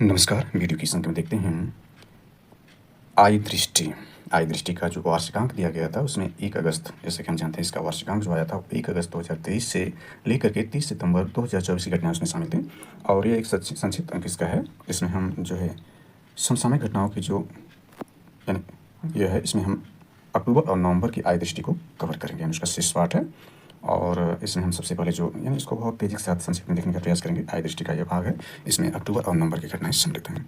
नमस्कार, वीडियो की संख्या में देखते हैं आई दृष्टि। आई दृष्टि का जो वार्षिकांक दिया गया था उसमें 1 अगस्त, जैसे कि हम जानते हैं इसका वार्षिकांक जो आया था 1 अगस्त 2023 से लेकर के 30 सितंबर 2024 की घटनाएं उसमें शामिल थी। और ये एक संक्षिप्त अंक इसका है। इसमें हम जो है समसामयिक घटनाओं की जो यानी यह है, इसमें हम अक्टूबर और नवंबर की आई दृष्टि को कवर करेंगे, यानी उसका शीर्ष पाठ है। और इसमें हम सबसे पहले जो यानी इसको बहुत तेज़ी के साथ संक्षिप्त में देखने का प्रयास करेंगे। आई दृष्टि का यह भाग है, इसमें अक्टूबर और नवंबर की घटनाएं सम्मिलित हैं।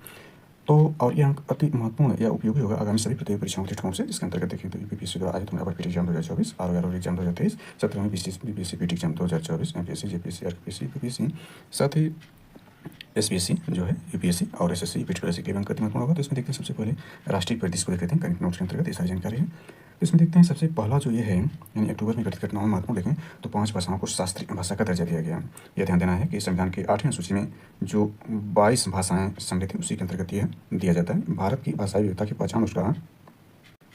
तो और यह अंक अति महत्वपूर्ण या उपयोगी होगा आगामी सभी प्रतियोगी परीक्षाओं के दृष्टिकोण से। इसके अंतर्गत देखें तो यूपीपीएससी द्वारा आयोजित होने वाले पीटी एग्जाम 2024, आरओ एग्जाम 2023, 17वीं BPSC PT exam 2024, MPSC, JPSC, RPSC, UPPSC, साथ ही एसपीएससी जो है यूपीएससी और एसएससी यूपीएससी के अंक अति महत्वपूर्ण होगा। तो इसमें देखते हैं सबसे पहले राष्ट्रीय परिदृश्य को देख लेते हैं। करंट नोट्स के अंतर्गत ये सारी जानकारी है। तो इसमें देखते हैं सबसे पहला जो ये है, यानी अक्टूबर में घटित घटनाओं में महत्वपूर्ण देखें तो 5 भाषाओं को शास्त्रीय भाषा का दर्जा दिया गया। यह ध्यान देना है कि संविधान की 8वीं अनुसूची में जो 22 भाषाएं सम्मिलित थी उसी के अंतर्गत यह दिया जाता है। भारत की भाषाई विविधता की पहचान उसका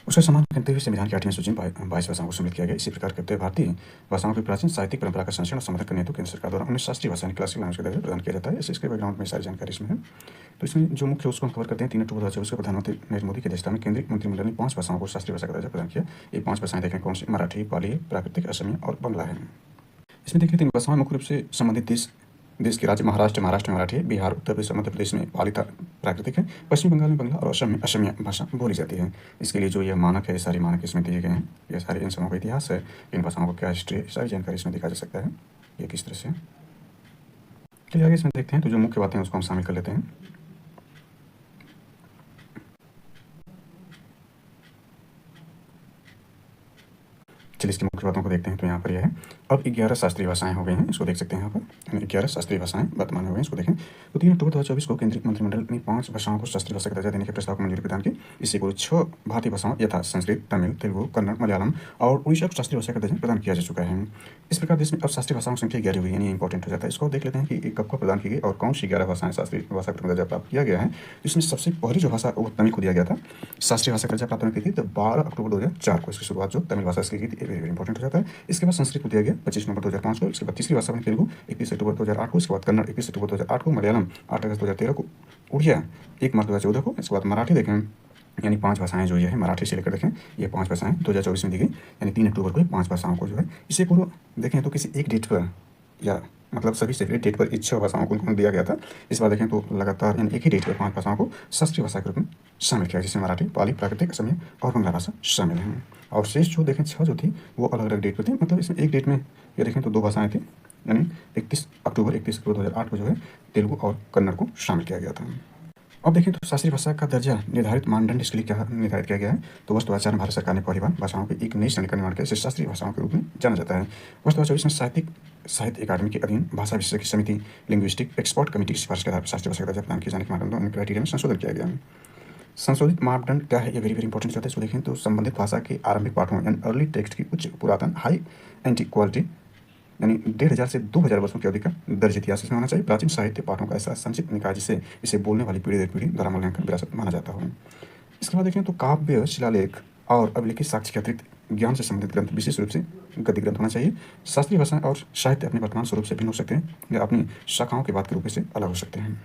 सम्मान करते हुए संविधान की 8वीं अनुसूची में 22 भाषाओं को सम्मिलित किया गया। इसी प्रकार करते हुए भारतीय भाषाओं की प्राचीन साहित्यिक परंपरा का संरक्षण और समर्थन करने हेतु केंद्र सरकार द्वारा उन्हें शास्त्रीय भाषा क्लासिकल लैंग्वेज का दर्जा प्रदान किया जाता है। इसके बैकग्राउंड में सारी जानकारी इसमें है। तो इसमें जो मुख्य उसको हम कवर करते हैं, 3 अक्टूबर 2024 को प्रधानमंत्री नरेंद्र मोदी की अध्यक्षता में केंद्रीय मंत्रिमंडल ने 5 भाषाओं को शास्त्रीय भाषा का दर्जा प्रदान किया। ये 5 भाषाएं देखें कौन सी? मराठी, पाली, प्राकृतिक, असमिया और बांग्ला है। इसमें देखिए 3 भाषाएं मुख्य रूप से संबंधित देश के राज्य महाराष्ट्र में मराठी है, बिहार, उत्तर प्रदेश, मध्य प्रदेश में पाली प्राकृतिक है, पश्चिम बंगाल में बांग्ला और असम में असमिया भाषा बोली जाती है। इसके लिए जो यह मानक है, ये सारे मानक इसमें दिए गए हैं। ये सारे इन समूहों का इतिहास है, इन भाषाओं का क्या हिस्ट्री है, सारी जानकारी इसमें देखा जा सकता है ये किस तरह से। चलिए आगे इसमें देखते हैं। तो जो मुख्य बातें हैं उसको हम शामिल कर लेते हैं। चलिए इसकी मुख्य बातों को देखते हैं। तो यहाँ पर यह है, अब 11 शास्त्रीय भाषाएं हो गई हैं, इसको देख सकते हैं यहाँ पर। 11 शास्त्रीय भाषाएं वर्तमान में हो गई हैं, इसको देखें। तो 3 अक्टूबर 2024 को केंद्रीय मंत्रिमंडल ने 5 भाषाओं को शास्त्रीय भाषा का दर्जा देने के प्रस्ताव को मंजूरी प्रदान की। इससे पूर्व 6 भारतीय भाषाओं यथा संस्कृत, तमिल, तेलुगु, कन्नड़, मलयालम और उड़ीसा को शास्त्रीय भाषा का दर्जा प्रदान किया जा चुका है। इस प्रकार देश में अब शास्त्रीय भाषाओं की संख्या 11 हुई, यानी इंपॉर्टेंट हो जाता है। इसको देख लेते हैं कि कब कब प्रदान की गई और कौन सी 11 भाषाएं शास्त्रीय भाषा का दर्जा प्राप्त किया गया है। इसमें सबसे पहली जो भाषा वो तमिल को दिया गया था शास्त्रीय भाषा का दर्जा प्राप्त होने की थी, तो 12 अक्टूबर 2004 को इसकी शुरुआत जो तमिल भाषा से की थी, वेरी इंपॉर्टेंट हो जाता है। इसके बाद संस्कृत को दिया गया 25 नवंबर 2005 को। इसके बाद तीसरी भाषा बनी तेलुगु 31 अक्टूबर 2008 को। इसके बाद कन्नड़ 21 अक्टूबर 2008 को। मलयालम 8 अगस्त 2013 को। उड़िया 1 मार्च 2014 को। इसके बाद मराठी देखें, यानी 5 भाषाएं जो ये है मराठी से लेकर देखें, ये 5 भाषाएं 2024 में दी गई, यानी 3 अक्टूबर को 5 भाषाओं को जो है। इससे पूर्व देखें तो किसी एक डेट पर या मतलब सभी सेपरेट डेट पर 6 भाषाओं को उनको दिया गया था। इस बार देखें तो लगातार यानी एक ही डेट पर 5 भाषाओं को शास्त्रीय भाषा के रूप में शामिल किया, जिसमें मराठी, पाली, प्राकृतिक, असमिया और बांग्ला भाषा शामिल हैं। और शेष जो देखें 6 जो थी वो अलग अलग डेट पर थी। मतलब इसमें एक डेट में ये देखें तो 2 भाषाएं थी, यानी 31 अक्टूबर 2008 को जो है तेलुगु और कन्नड़ को शामिल किया गया था। अब देखें तो शास्त्रीय भाषा का दर्जा निर्धारित मानदंड इसके लिए क्या निर्धारित किया गया है। तो वर्ष 2004 में भारत सरकार ने पहली बार भाषाओं की एक नई श्रेणी का निर्माण किया, इसे शास्त्रीय भाषाओं के रूप में जाना जाता है। वर्ष 2024 में साहित्य अकादमी के अधीन भाषा विशेषज्ञ समिति लिंग्विस्टिक एक्सपर्ट कमेटी की सिफारिश के आधार पर शास्त्रीय भाषा का दर्जा प्रदान किए जाने के मानदंडों क्राइटेरिया में संशोधन किया गया है। संशोधित मापदंड क्या है, ये वेरी इंपॉर्टेंट होता है। इसको देखें तो संबंधित भाषा के आरंभिक पाठों यानी अर्ली टेक्स्ट की उच्च पुरातन हाई एंटी क्वालिटी यानी 1500 से 2000 वर्षों की अवधि का दर्ज इतिहास इसमें होना चाहिए। प्राचीन साहित्य पाठों का ऐसा संचित निकाय जिसे इसे बोलने वाली पीढ़ी दर पीढ़ी द्वारा मूल्यांकन विरासत माना जाता हो। इसके बाद देखें तो काव्य, शिलालेख और अभिलेखित साक्ष्य के अतिरिक्त ज्ञान से संबंधित ग्रंथ विशेष रूप से गद्य ग्रंथ होना चाहिए। शास्त्रीय भाषा और साहित्य अपने वर्तमान स्वरूप से भिन्न हो सकते हैं या अपनी शाखाओं के बाद के रूप से अलग हो सकते हैं।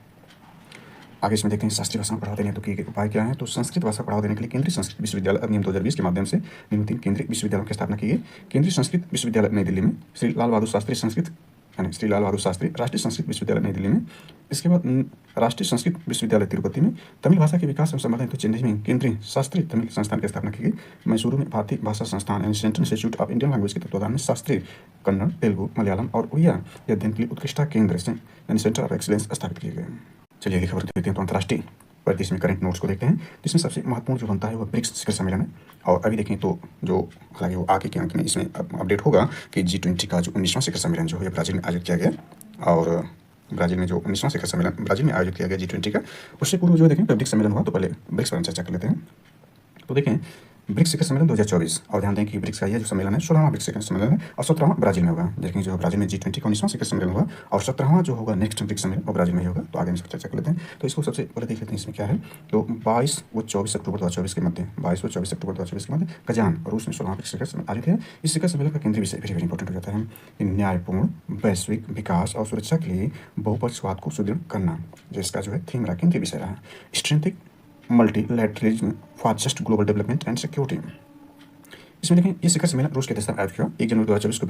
आगे इसमें देखते हैं शास्त्रीय भाषा को बढ़ावा देने हेतु के उपाय क्या हैं। तो संस्कृत भाषा को बढ़ावा देने के लिए केंद्रीय संस्कृत विश्वविद्यालय अधिनियम 2020 के माध्यम से निम्न 3 केंद्रीय विश्वविद्यालयों की स्थापना की गई। केंद्रीय संस्कृत विश्वविद्यालय नई दिल्ली में, श्री लाल बहादुर शास्त्री संस्कृत यानी श्री लाल बहादुर शास्त्री राष्ट्रीय संस्कृत विश्वविद्यालय नई दिल्ली में। इसके बाद राष्ट्रीय संस्कृत विश्वविद्यालय तिरुपति में। तमिल भाषा के विकास एवं संवर्धन हेतु चेन्नई में केंद्रीय शास्त्रीय तमिल संस्थान की स्थापना की गई। मैसूरू में भारतीय भाषा संस्थान यानी central institute of Indian language के तत्वाधान में शास्त्रीय कन्नड़, तेलुगु, मलयालम और उड़िया अध्ययन के लिए उत्कृष्टता केंद्र यानी सेंटर ऑफ एक्सीलेंस स्थापित किए गए। चलिए अगली खबर देखते हैं। तो अंतर्राष्ट्रीय परिदृश्य में करंट नोट्स को देखते हैं, जिसमें सबसे महत्वपूर्ण जो बनता है वो ब्रिक्स शिखर सम्मेलन है। और अभी देखें तो जो हालांकि वो आगे के अंक में इसमें अपडेट होगा कि G20 का जो 19वां शिखर सम्मेलन जो है ब्राजील में आयोजित किया गया। और ब्राजील में जो 19वां शिखर सम्मेलन ब्राजील में आयोजित किया गया G20 का, उससे पूर्व जो देखें पब्लिक सम्मेलन हुआ। तो पहले ब्रिक्स पर चर्चा कर लेते हैं। तो देखें ब्रिक्स शिखर सम्मेलन 2024। और ध्यान दें कि ब्रिक्स का यह जो सम्मेलन है 16वां ब्रिक्स शिखर सम्मेलन है और 17वां ब्राजील में होगा। देखें जो ब्राजील में G20 का 19वां शिखर सम्मेलन होगा और 17वां जो होगा नेक्स्ट ब्रिक्स सम्मेलन वो ब्राजील में ही होगा। तो आगे हम इस पर चर्चा कर लेते हैं। तो इसको सबसे पहले देख लेते हैं इसमें क्या है। तो 22 व 24 अक्टूबर 2024 के मध्य 22 व 24 अक्टूबर 2024 के मध्य कजान रूस में 16वां ब्रिक्स शिखर सम्मेलन आयोजित है। इस शिखर सम्मेलन का केंद्रीय विषय वेरी वेरी इंपॉर्टेंट हो जाता है कि न्यायपूर्ण वैश्विक विकास और सुरक्षा के लिए बहुपक्षवाद को सुदृढ़ करना, जिसका जो है थीम रहा, केंद्रीय विषय रहा। Strengthening multilateralism for just global development and security. इसमें देखें ये शिखर सम्मेलन रूस के अध्यक्षता में आयोजित हुआ 1 जनवरी 2024 को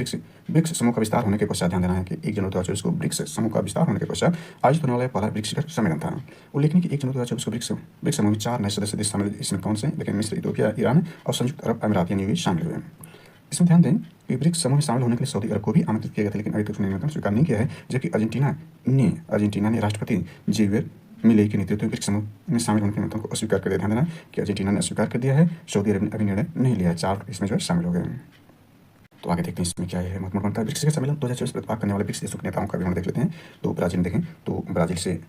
ब्रिक्स समूह का विस्तार होने के पश्चात। ध्यान देना है कि 1 जनवरी 2024 को ब्रिक्स समूह का विस्तार होने के पश्चात आयोजित होने वाला पहला ब्रिक्स शिखर सम्मेलन था। उल्लेखनीय कि 1 जनवरी 2024 को ब्रिक्स समूह में 4 नए सदस्य देश शामिल। इसमें कौन से? लेकिन मिस्र, इथियोपिया, ईरान और संयुक्त अरब अमीरात यानी यूएई शामिल हुए। इसमें ध्यान दें कि ब्रिक्स समूह में शामिल होने के लिए सऊदी अरब को भी आमंत्रित किया गया था, लेकिन अभी तक उसने निमंत्रण स्वीकार नहीं किया है। जबकि अर्जेंटीना ने राष्ट्रपति जेवियर मिले के नेतृत्व में ब्रिक्स समूह में शामिल होने के निमंत्रण को अस्वीकार कर दिया। ध्यान देना कि अर्जेंटीना ने अस्वीकार कर दिया है, सऊदी अरब ने अभी निर्णय नहीं लिया है। 4 इसमें जो है शामिल हो गए। तो आगे देखते हैं इसमें क्या है महत्वपूर्ण बनता है। ब्रिक्स शिखर सम्मेलन 2024 प्रतिभाग करने वाले ब्रिक्स देशों के नेताओं का विवरण देख लेते हैं। तो ब्राजील में देखें तो ब्राजील से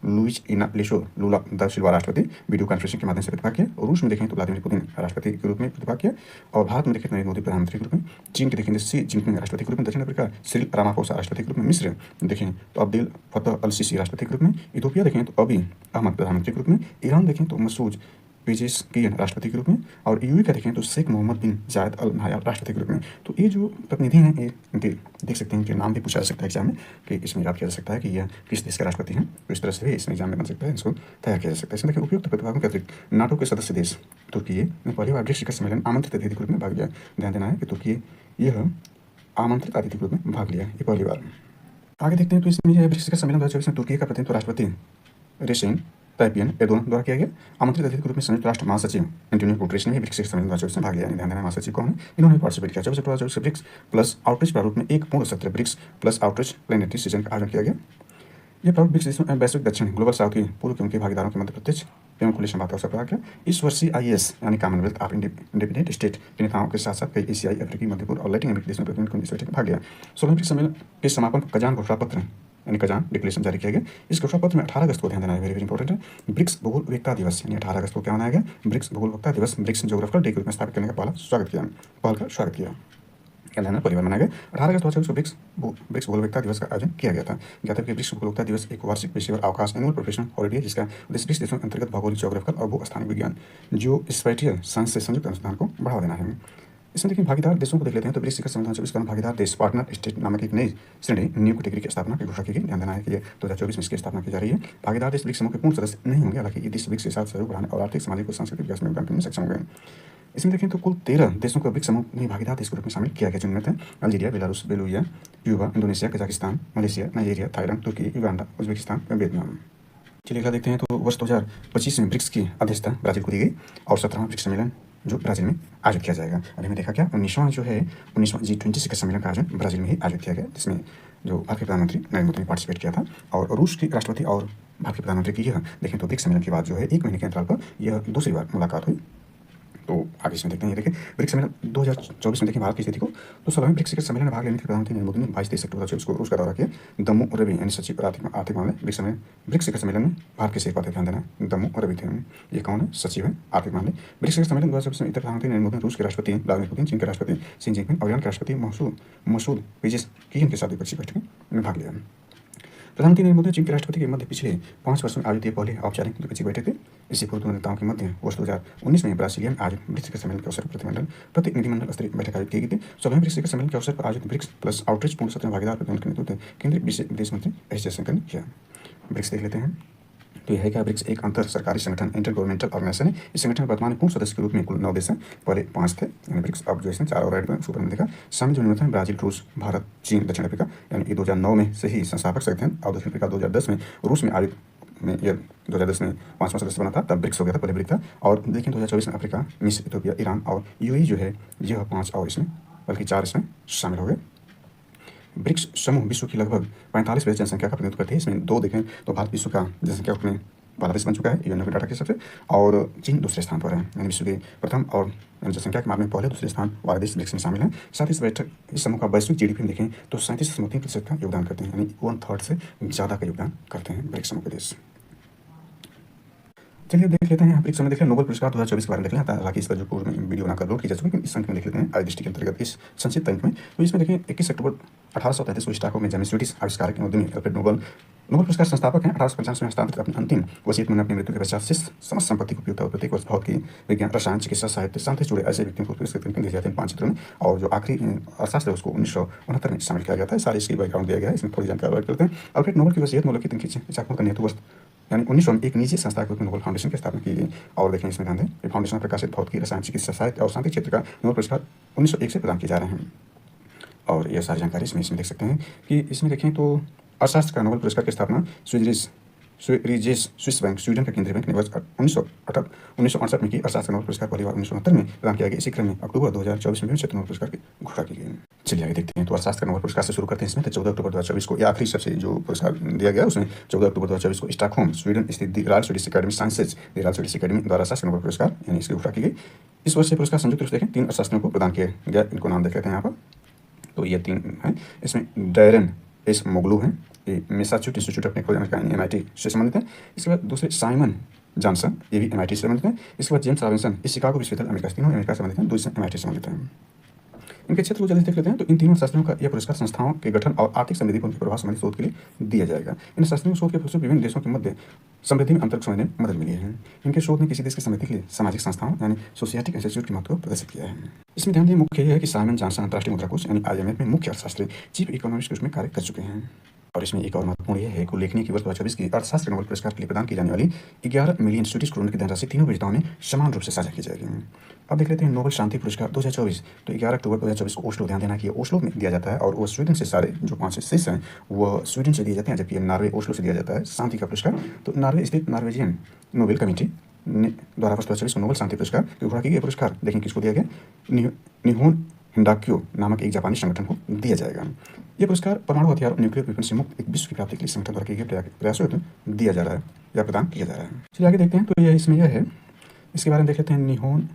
लुइज इनालियो लूला दा सिल्वा राष्ट्रपति वीडियो कॉन्फ्रेंसिंग के माध्यम से प्रतिभाग किया। और रूस में देखें तो व्लादिमीर पुतिन राष्ट्रपति के रूप में प्रतिभाग किया। और भारत में देखें नरेंद्र मोदी प्रधानमंत्री के रूप में। चीन के देखें शी जिनपिंग राष्ट्रपति के रूप में। दक्षिण अफ्रीका सिरिल रामाफोसा राष्ट्रपति के रूप में। मिस्र देखें तो अब्देल फतह अल सीसी राष्ट्रपति के रूप में। इथियोपिया देखें तो अबी अहमद प्रधानमंत्री के रूप में। ईरान देखें तो मसूद पेजेशकियन राष्ट्रपति के रूप में। और यूएई का देखें तो शेख मोहम्मद बिन जायद अल नाहयान राष्ट्रपति के रूप में। तो ये जो प्रतिनिधि हैं ये इनके देख सकते हैं, इनके नाम भी पूछा जा सकता है एग्जाम में कि इसमें याद किया जा सकता है कि यह किस देश के राष्ट्रपति हैं। तो इस तरह से भी इसमें एग्जाम में बन सकता है, इसको तैयार किया जा सकता है। इसमें देखिए उपयुक्त प्रतिभागों के अतिरिक्त नाटो के सदस्य देश तुर्की ने पहली बार ब्रिक्स शिखर सम्मेलन आमंत्रित अतिथि के रूप में भाग लिया। ध्यान देना है कि तुर्की यह आमंत्रित अतिथि के रूप में भाग लिया ये पहली बार। आगे देखते हैं तो इसमें ब्रिक्स शिखर सम्मेलन 2024 में तुर्की का प्रतिनिधित्व राष्ट्रपति रेसिप ताइपियन एर्दोगन द्वारा किया गया। आमंत्रित अतिथि के रूप में संयुक्त राष्ट्र महासचिव एंटोनियो गुटेरेस ने भी ब्रिक्स शिखर सम्मेलन 2024 में भाग लिया। ध्यान देना महासचिव कौन है, इन्होंने पार्टिसिपेट किया। 24 अक्टूबर 2024 से ब्रिक्स प्लस आउटरीच प्रारूप में एक पूर्ण सत्र BRICS plus outreach plenary session का आयोजन किया गया। यह प्रारूप ब्रिक्स देशों एवं वैश्विक दक्षिण ग्लोबल साउथ की पूर्व के उनके भागीदारों के मध्य प्रत्यक्ष एवं खुले संवाद का अवसर प्रदान किया। इस वर्ष CIS यानी कॉमनवेल्थ ऑफ इंडिपेंडेंट स्टेट के नेताओं के साथ साथ कई एशियाई, अफ्रीकी, मध्य पूर्व और लैटिन अमेरिकी देशों में प्रतिनिधियों इस बैठक में भाग लिया। 16वें ब्रिक्स सम्मेलन के समापन पर कजान घोषणा पत्र यानी कजान डिक्लेरेशन जारी किया गया। इस घोषणा पत्र में 18 अगस्त को, ध्यान देना है वेरी वेरी इंपॉर्टेंट है, ब्रिक्स भूगोल विविधता दिवस यानी 18 अगस्त को क्या मनाया गया, ब्रिक्स भूगोल विविधता दिवस ब्रिक्स ज्योग्राफिकल डे के रूप में स्थापित करने का पहल का स्वागत किया। क्या ध्यान परिवार मनाया गया। 18 अगस्त 2024 को ब्रिक्स भूगोल विविधता दिवस का आयोजन किया गया था। ज्ञात है कि ब्रिक्स भूगोल विविधता दिवस एक वार्षिक पेशेवर अवकाश एनुअल प्रोफेशनल हॉलिडे है, जिसका उद्देश्य ब्रिक्स देशों के अंतर्गत भौगोलिक, ज्योग्राफिकल और भू स्थानिक विज्ञान जो स्पेटियल साइंस से संयुक्त अनुसंधान को बढ़ावा देना है। इसमें देखिए भागीदार देशों को देख लेते हैं। तो ब्रिक्स शिखर सम्मेलन 2024 का भागीदार देश पार्टनर स्टेट नामक एक नई श्रेणी न्यू कैटेगरी की स्थापना की घोषणा की गई। ध्यान देना है कि ये 2024 में इसकी स्थापना की जा रही है। भागीदार देश ब्रिक्स समूह के पूर्ण सदस्य नहीं होंगे, हालांकि ये देश ब्रिक्स के साथ सहयोग बढ़ाने और आर्थिक, सामाजिक और सांस्कृतिक विकास में योगदान करने में सक्षम होंगे। इसमें देखें तो कुल 13 देशों को ब्रिक्स समूह में भागीदार देश के रूप में शामिल किया गया, जिनमें थे Algeria, Belarus, Bolivia, Cuba, Indonesia, Kazakhstan, Malaysia, Nigeria, Thailand, तुर्की, युगांडा, उज्बेकिस्तान और वियतनाम। चलिए अगला देखते हैं। तो वर्ष 2025 में ब्रिक्स की अध्यक्षता ब्राजील को दी गई और 17वां ब्रिक्स सम्मेलन जो ब्राजील में आयोजित किया जाएगा। अभी मैं देखा क्या 19वां G20 शिखर सम्मेलन का आयोजन ब्राजील में ही आयोजित किया गया, जिसमें जो भारत के प्रधानमंत्री नरेंद्र मोदी ने पार्टिसिपेट किया था। और रूस के राष्ट्रपति और भारत के प्रधानमंत्री की यह देखें तो ब्रिक्स सम्मेलन के बाद जो है 1 महीने के अंतराल पर यह दूसरी बार मुलाकात हुई। तो आगे इसमें देखते हैं। ये देखिए ब्रिक्स सम्मेलन 2024 में देखें भारत की स्थिति को। तो 16वें ब्रिक्स शिखर सम्मेलन में भाग लेने के प्रधानमंत्री नरेंद्र मोदी ने 22-23 अक्टूबर 2024 को रूस का दौरा किया। दम्मू रवि यानी सचिव आर्थिक मामले ब्रिक्स शिखर सम्मेलन में भारत के शेरपा थे। ध्यान देना दम्मू रवि थे, ये कौन है, सचिव है आर्थिक मामले। ब्रिक्स शिखर सम्मेलन 2024 में इतर प्रधानमंत्री नरेंद्र मोदी, रूस के राष्ट्रपति व्लादिमीर पुतिन, चीन के राष्ट्रपति शी जिनपिंग और ईरान के राष्ट्रपति मसूद पेजेशकियन के साथ द्विपक्षीय बैठक में भाग लिया। प्रधानमंत्री नरेंद्र मोदी चीन के राष्ट्रपति के मध्य पिछले 5 वर्षों में आयोजित पहले औपचारिक द्विपक्षीय बैठक थी। इससे पूर्व दोनों नेताओं के मध्य वर्ष 2019 में ब्राजीलिया में आयोजित ब्रिक्स शिखर सम्मेलन के अवसर पर प्रतिनिधिमंडल स्तरीय बैठक आयोजित की गई थी। 16वें ब्रिक्स शिखर सम्मेलन के अवसर पर आयोजित ब्रिक्स प्लस आउटरीच पूर्ण सत्र में भागीदार प्रतिनिधियों के नेतृत्व केंद्रीय विदेश मंत्री एस जयशंकर ने किया। ब्रिक्स देख लेते हैं। तो यह है क्या, ब्रिक्स एक अंतर सरकारी संगठन इंटर गवर्नमेंटल ऑर्गेनाइजेशन है। इस संगठन में वर्तमान पूर्ण सदस्य के रूप में कुल 9 देश हैं, पहले 5 थे यानी ब्रिक्स, अब जो इसमें 4 और ऐड में सुपर में देखा। शामिल जो नियमित हैं ब्राजील, रूस, भारत, चीन, दक्षिण अफ्रीका, यानी ये 2009 में से ही संस्थापक सदस्य हैं। और दक्षिण अफ्रीका 2010 में, रूस में आयोजित में यह 2010 में 5वां सदस्य बना था, तब ब्रिक्स हो गया था, पहले ब्रिक्स था। और देखें 2024 में अफ्रीका, मिस्र, इथियोपिया, ईरान और यूएई जो है यह 5 और इसमें बल्कि 4 इसमें शामिल हो गए। ब्रिक्स समूह विश्व की लगभग 45% जनसंख्या का प्रतिनिधित्व करते हैं। इसमें 2 देखें तो भारत विश्व का जनसंख्या में पहला देश बन चुका है यूएन के डाटा के हिसाब से, और चीन दूसरे स्थान पर है, यानी विश्व के प्रथम और जनसंख्या के मामले में पहले दूसरे स्थान वाले देश ब्रिक्स में शामिल हैं। साथ ही इस समूह का वैश्विक जीडीपी में देखें तो 37.3% का योगदान करते हैं, यानी 1/3 से ज़्यादा का योगदान करते हैं ब्रिक्स समूह के देश। चलिए देख लेते हैं यहाँ पर एक समय देख लें नोबेल पुरस्कार 2024 के बारे में देख लें। हालांकि इस पर जो पूर्व में वीडियो बनाकर अपलोड की जा चुकी है, इस अंक में देख लेते हैं आज दृष्टि के अंतर्गत इस संक्षिप्त अंक में। तो इसमें देखिए 21 अक्टूबर 1833 को स्टॉकहोम में जन्मे स्वीडिश आविष्कारक उद्यमी अल्फ्रेड नोबेल नोबेल पुरस्कार संस्थापक हैं। 1895 में हस्तांतरित अपनी अंतिम वसीयत में अपनी मृत्यु के पश्चात शेष समस्त संपत्ति को उपयुक्त और प्रत्येक वर्ष भौतिकी विज्ञान, रसायन, चिकित्सा, साहित्य, शांति से जुड़े ऐसे व्यक्तियों को पुरस्कृत करने दिए जाते हैं 5 क्षेत्रों में। और जो आखिरी अर्थशास्त्र है उसको 1969 में शामिल किया गया था। सारे इसकी बैकग्राउंड दिया गया है, इसमें थोड़ी जानकारी करते हैं। अल्फ्रेड नोबेल की वसीयत मूल्य की करने हेतु वर्ष यानी 1900 में एक निजी संस्था के रूप में नोबेल फाउंडेशन की स्थापना की गई। और देखें इसमें ध्यान दें कि फाउंडेशन प्रकाशित भौतिकी, रसायन, चिकित्सा, साहित्य और शांति क्षेत्र का नोबेल पुरस्कार 1901 से प्रदान किए जा रहे हैं। और यह सारी जानकारी इसमें देख सकते हैं कि इसमें देखें तो अर्थशास्त्र का नोबेल पुरस्कार की स्थापना स्विस बैंक स्वीडन का केंद्रीय बैंक ने वर्ष 1968 में की। अर्थशास्त्र नोबेल पुरस्कार पहली बार 1969 में प्रदान किया गया। इसी क्रम में अक्टूबर 2024 में क्षेत्र नोबेल पुरस्कार की घोषणा की गई। चलिए आगे देखते हैं। तो अर्थशास्त्र का नोबेल पुरस्कार से शुरू करते हैं। इसमें तो 14 अक्टूबर 2024 को यह आखिरी सबसे जो पुरस्कार दिया गया उसमें 14 अक्टूबर 2024 को स्टॉकहोम स्वीडन स्थित the royal Swedish academy sciences the royal Swedish academy द्वारा अर्थशास्त्र नोबेल पुरस्कार यानी इसकी घोषणा की गई। इस वर्ष ये पुरस्कार संयुक्त रूप से देखें 3 अर्थशास्त्रियों को प्रदान किया गया। इनको नाम देख लेते हैं यहाँ पर। तो ये 3 हैं। इसमें डैरेन एस मोगलू हैं, ये मैसाचुसेट्स इंस्टीट्यूट ऑफ टेक्नोलॉजी का MIT से संबंधित है। इसके बाद दूसरे साइमन जॉनसन, ये भी MIT से संबंधित है। इसके बाद जेम्स रॉबिन्सन, इस शिकागो विश्वविद्यालय अमेरिका से, तीनों अमेरिका से संबंधित हैं, दूसरे MIT से संबंधित हैं। इनके क्षेत्र को जल्दी देख लेते हैं। तो इन तीनों शास्त्रियों का यह पुरस्कार संस्थाओं के गठन और आर्थिक समृद्धि पर उनके प्रभाव संबंधी शोध के लिए दिया जाएगा। इन शास्त्रियों के शोध के फलस्वरूप विभिन्न देशों के मध्य समृद्धि में अंतर समझने में मदद मिली है। इनके शोध ने किसी देश की समृद्धि के लिए सामाजिक संस्थाओं यानी सोशियाटिक इंस्टीट्यूट के महत्व को प्रदर्शित किया है। इसमें ध्यान दें मुख्य यह है कि साइमन जॉनसन अंतर्राष्ट्रीय मुद्रा कोष यानी IMF में मुख्य अर्थशास्त्री चीफ इकोनॉमिस्ट के रूप में कार्य कर चुके हैं। और इसमें एक और महत्वपूर्ण यह है कि उल्लेखनीय कि वर्ष 2024 की अर्थशास्त्र नोबेल पुरस्कार के लिए प्रदान की जाने वाली 11 मिलियन स्वीडिश करोड़ की धनराशि तीनों विजेताओं ने समान रूप से साझा की जाएगी। अब देख लेते हैं नोबेल शांति पुरस्कार 2024। तो 11 अक्टूबर 2024 को ओस्लो, ध्यान देना कि ओस्लो में दिया जाता है और वो स्वीडन से सारे जो 5 शीर्ष हैं वह स्वीडन से दिए जाते हैं, जबकि नॉर्वे ओस्लो से दिया जाता है शांति का पुरस्कार। तो नॉर्वे स्थित नॉर्वेजियन नोबेल कमेटी द्वारा वर्ष 2024 को नोबेल शांति पुरस्कार की घोषणा की गई। पुरस्कार देखें किसको दिया गया, निहोन हिंडाक्यो नामक एक जापानी संगठन को दिया जाएगा। यह पुरस्कार परमाणु हथियार और न्यूक्लियर वेपन से मुक्त एक विश्व की प्राप्ति के लिए संगठन द्वारा किए गए प्रयासों हेतु दिया जा रहा है या प्रदान किया जा रहा है। चलिए आगे देखते हैं। तो यह इसमें यह है, इसके बारे में देख लेते हैं। निहोन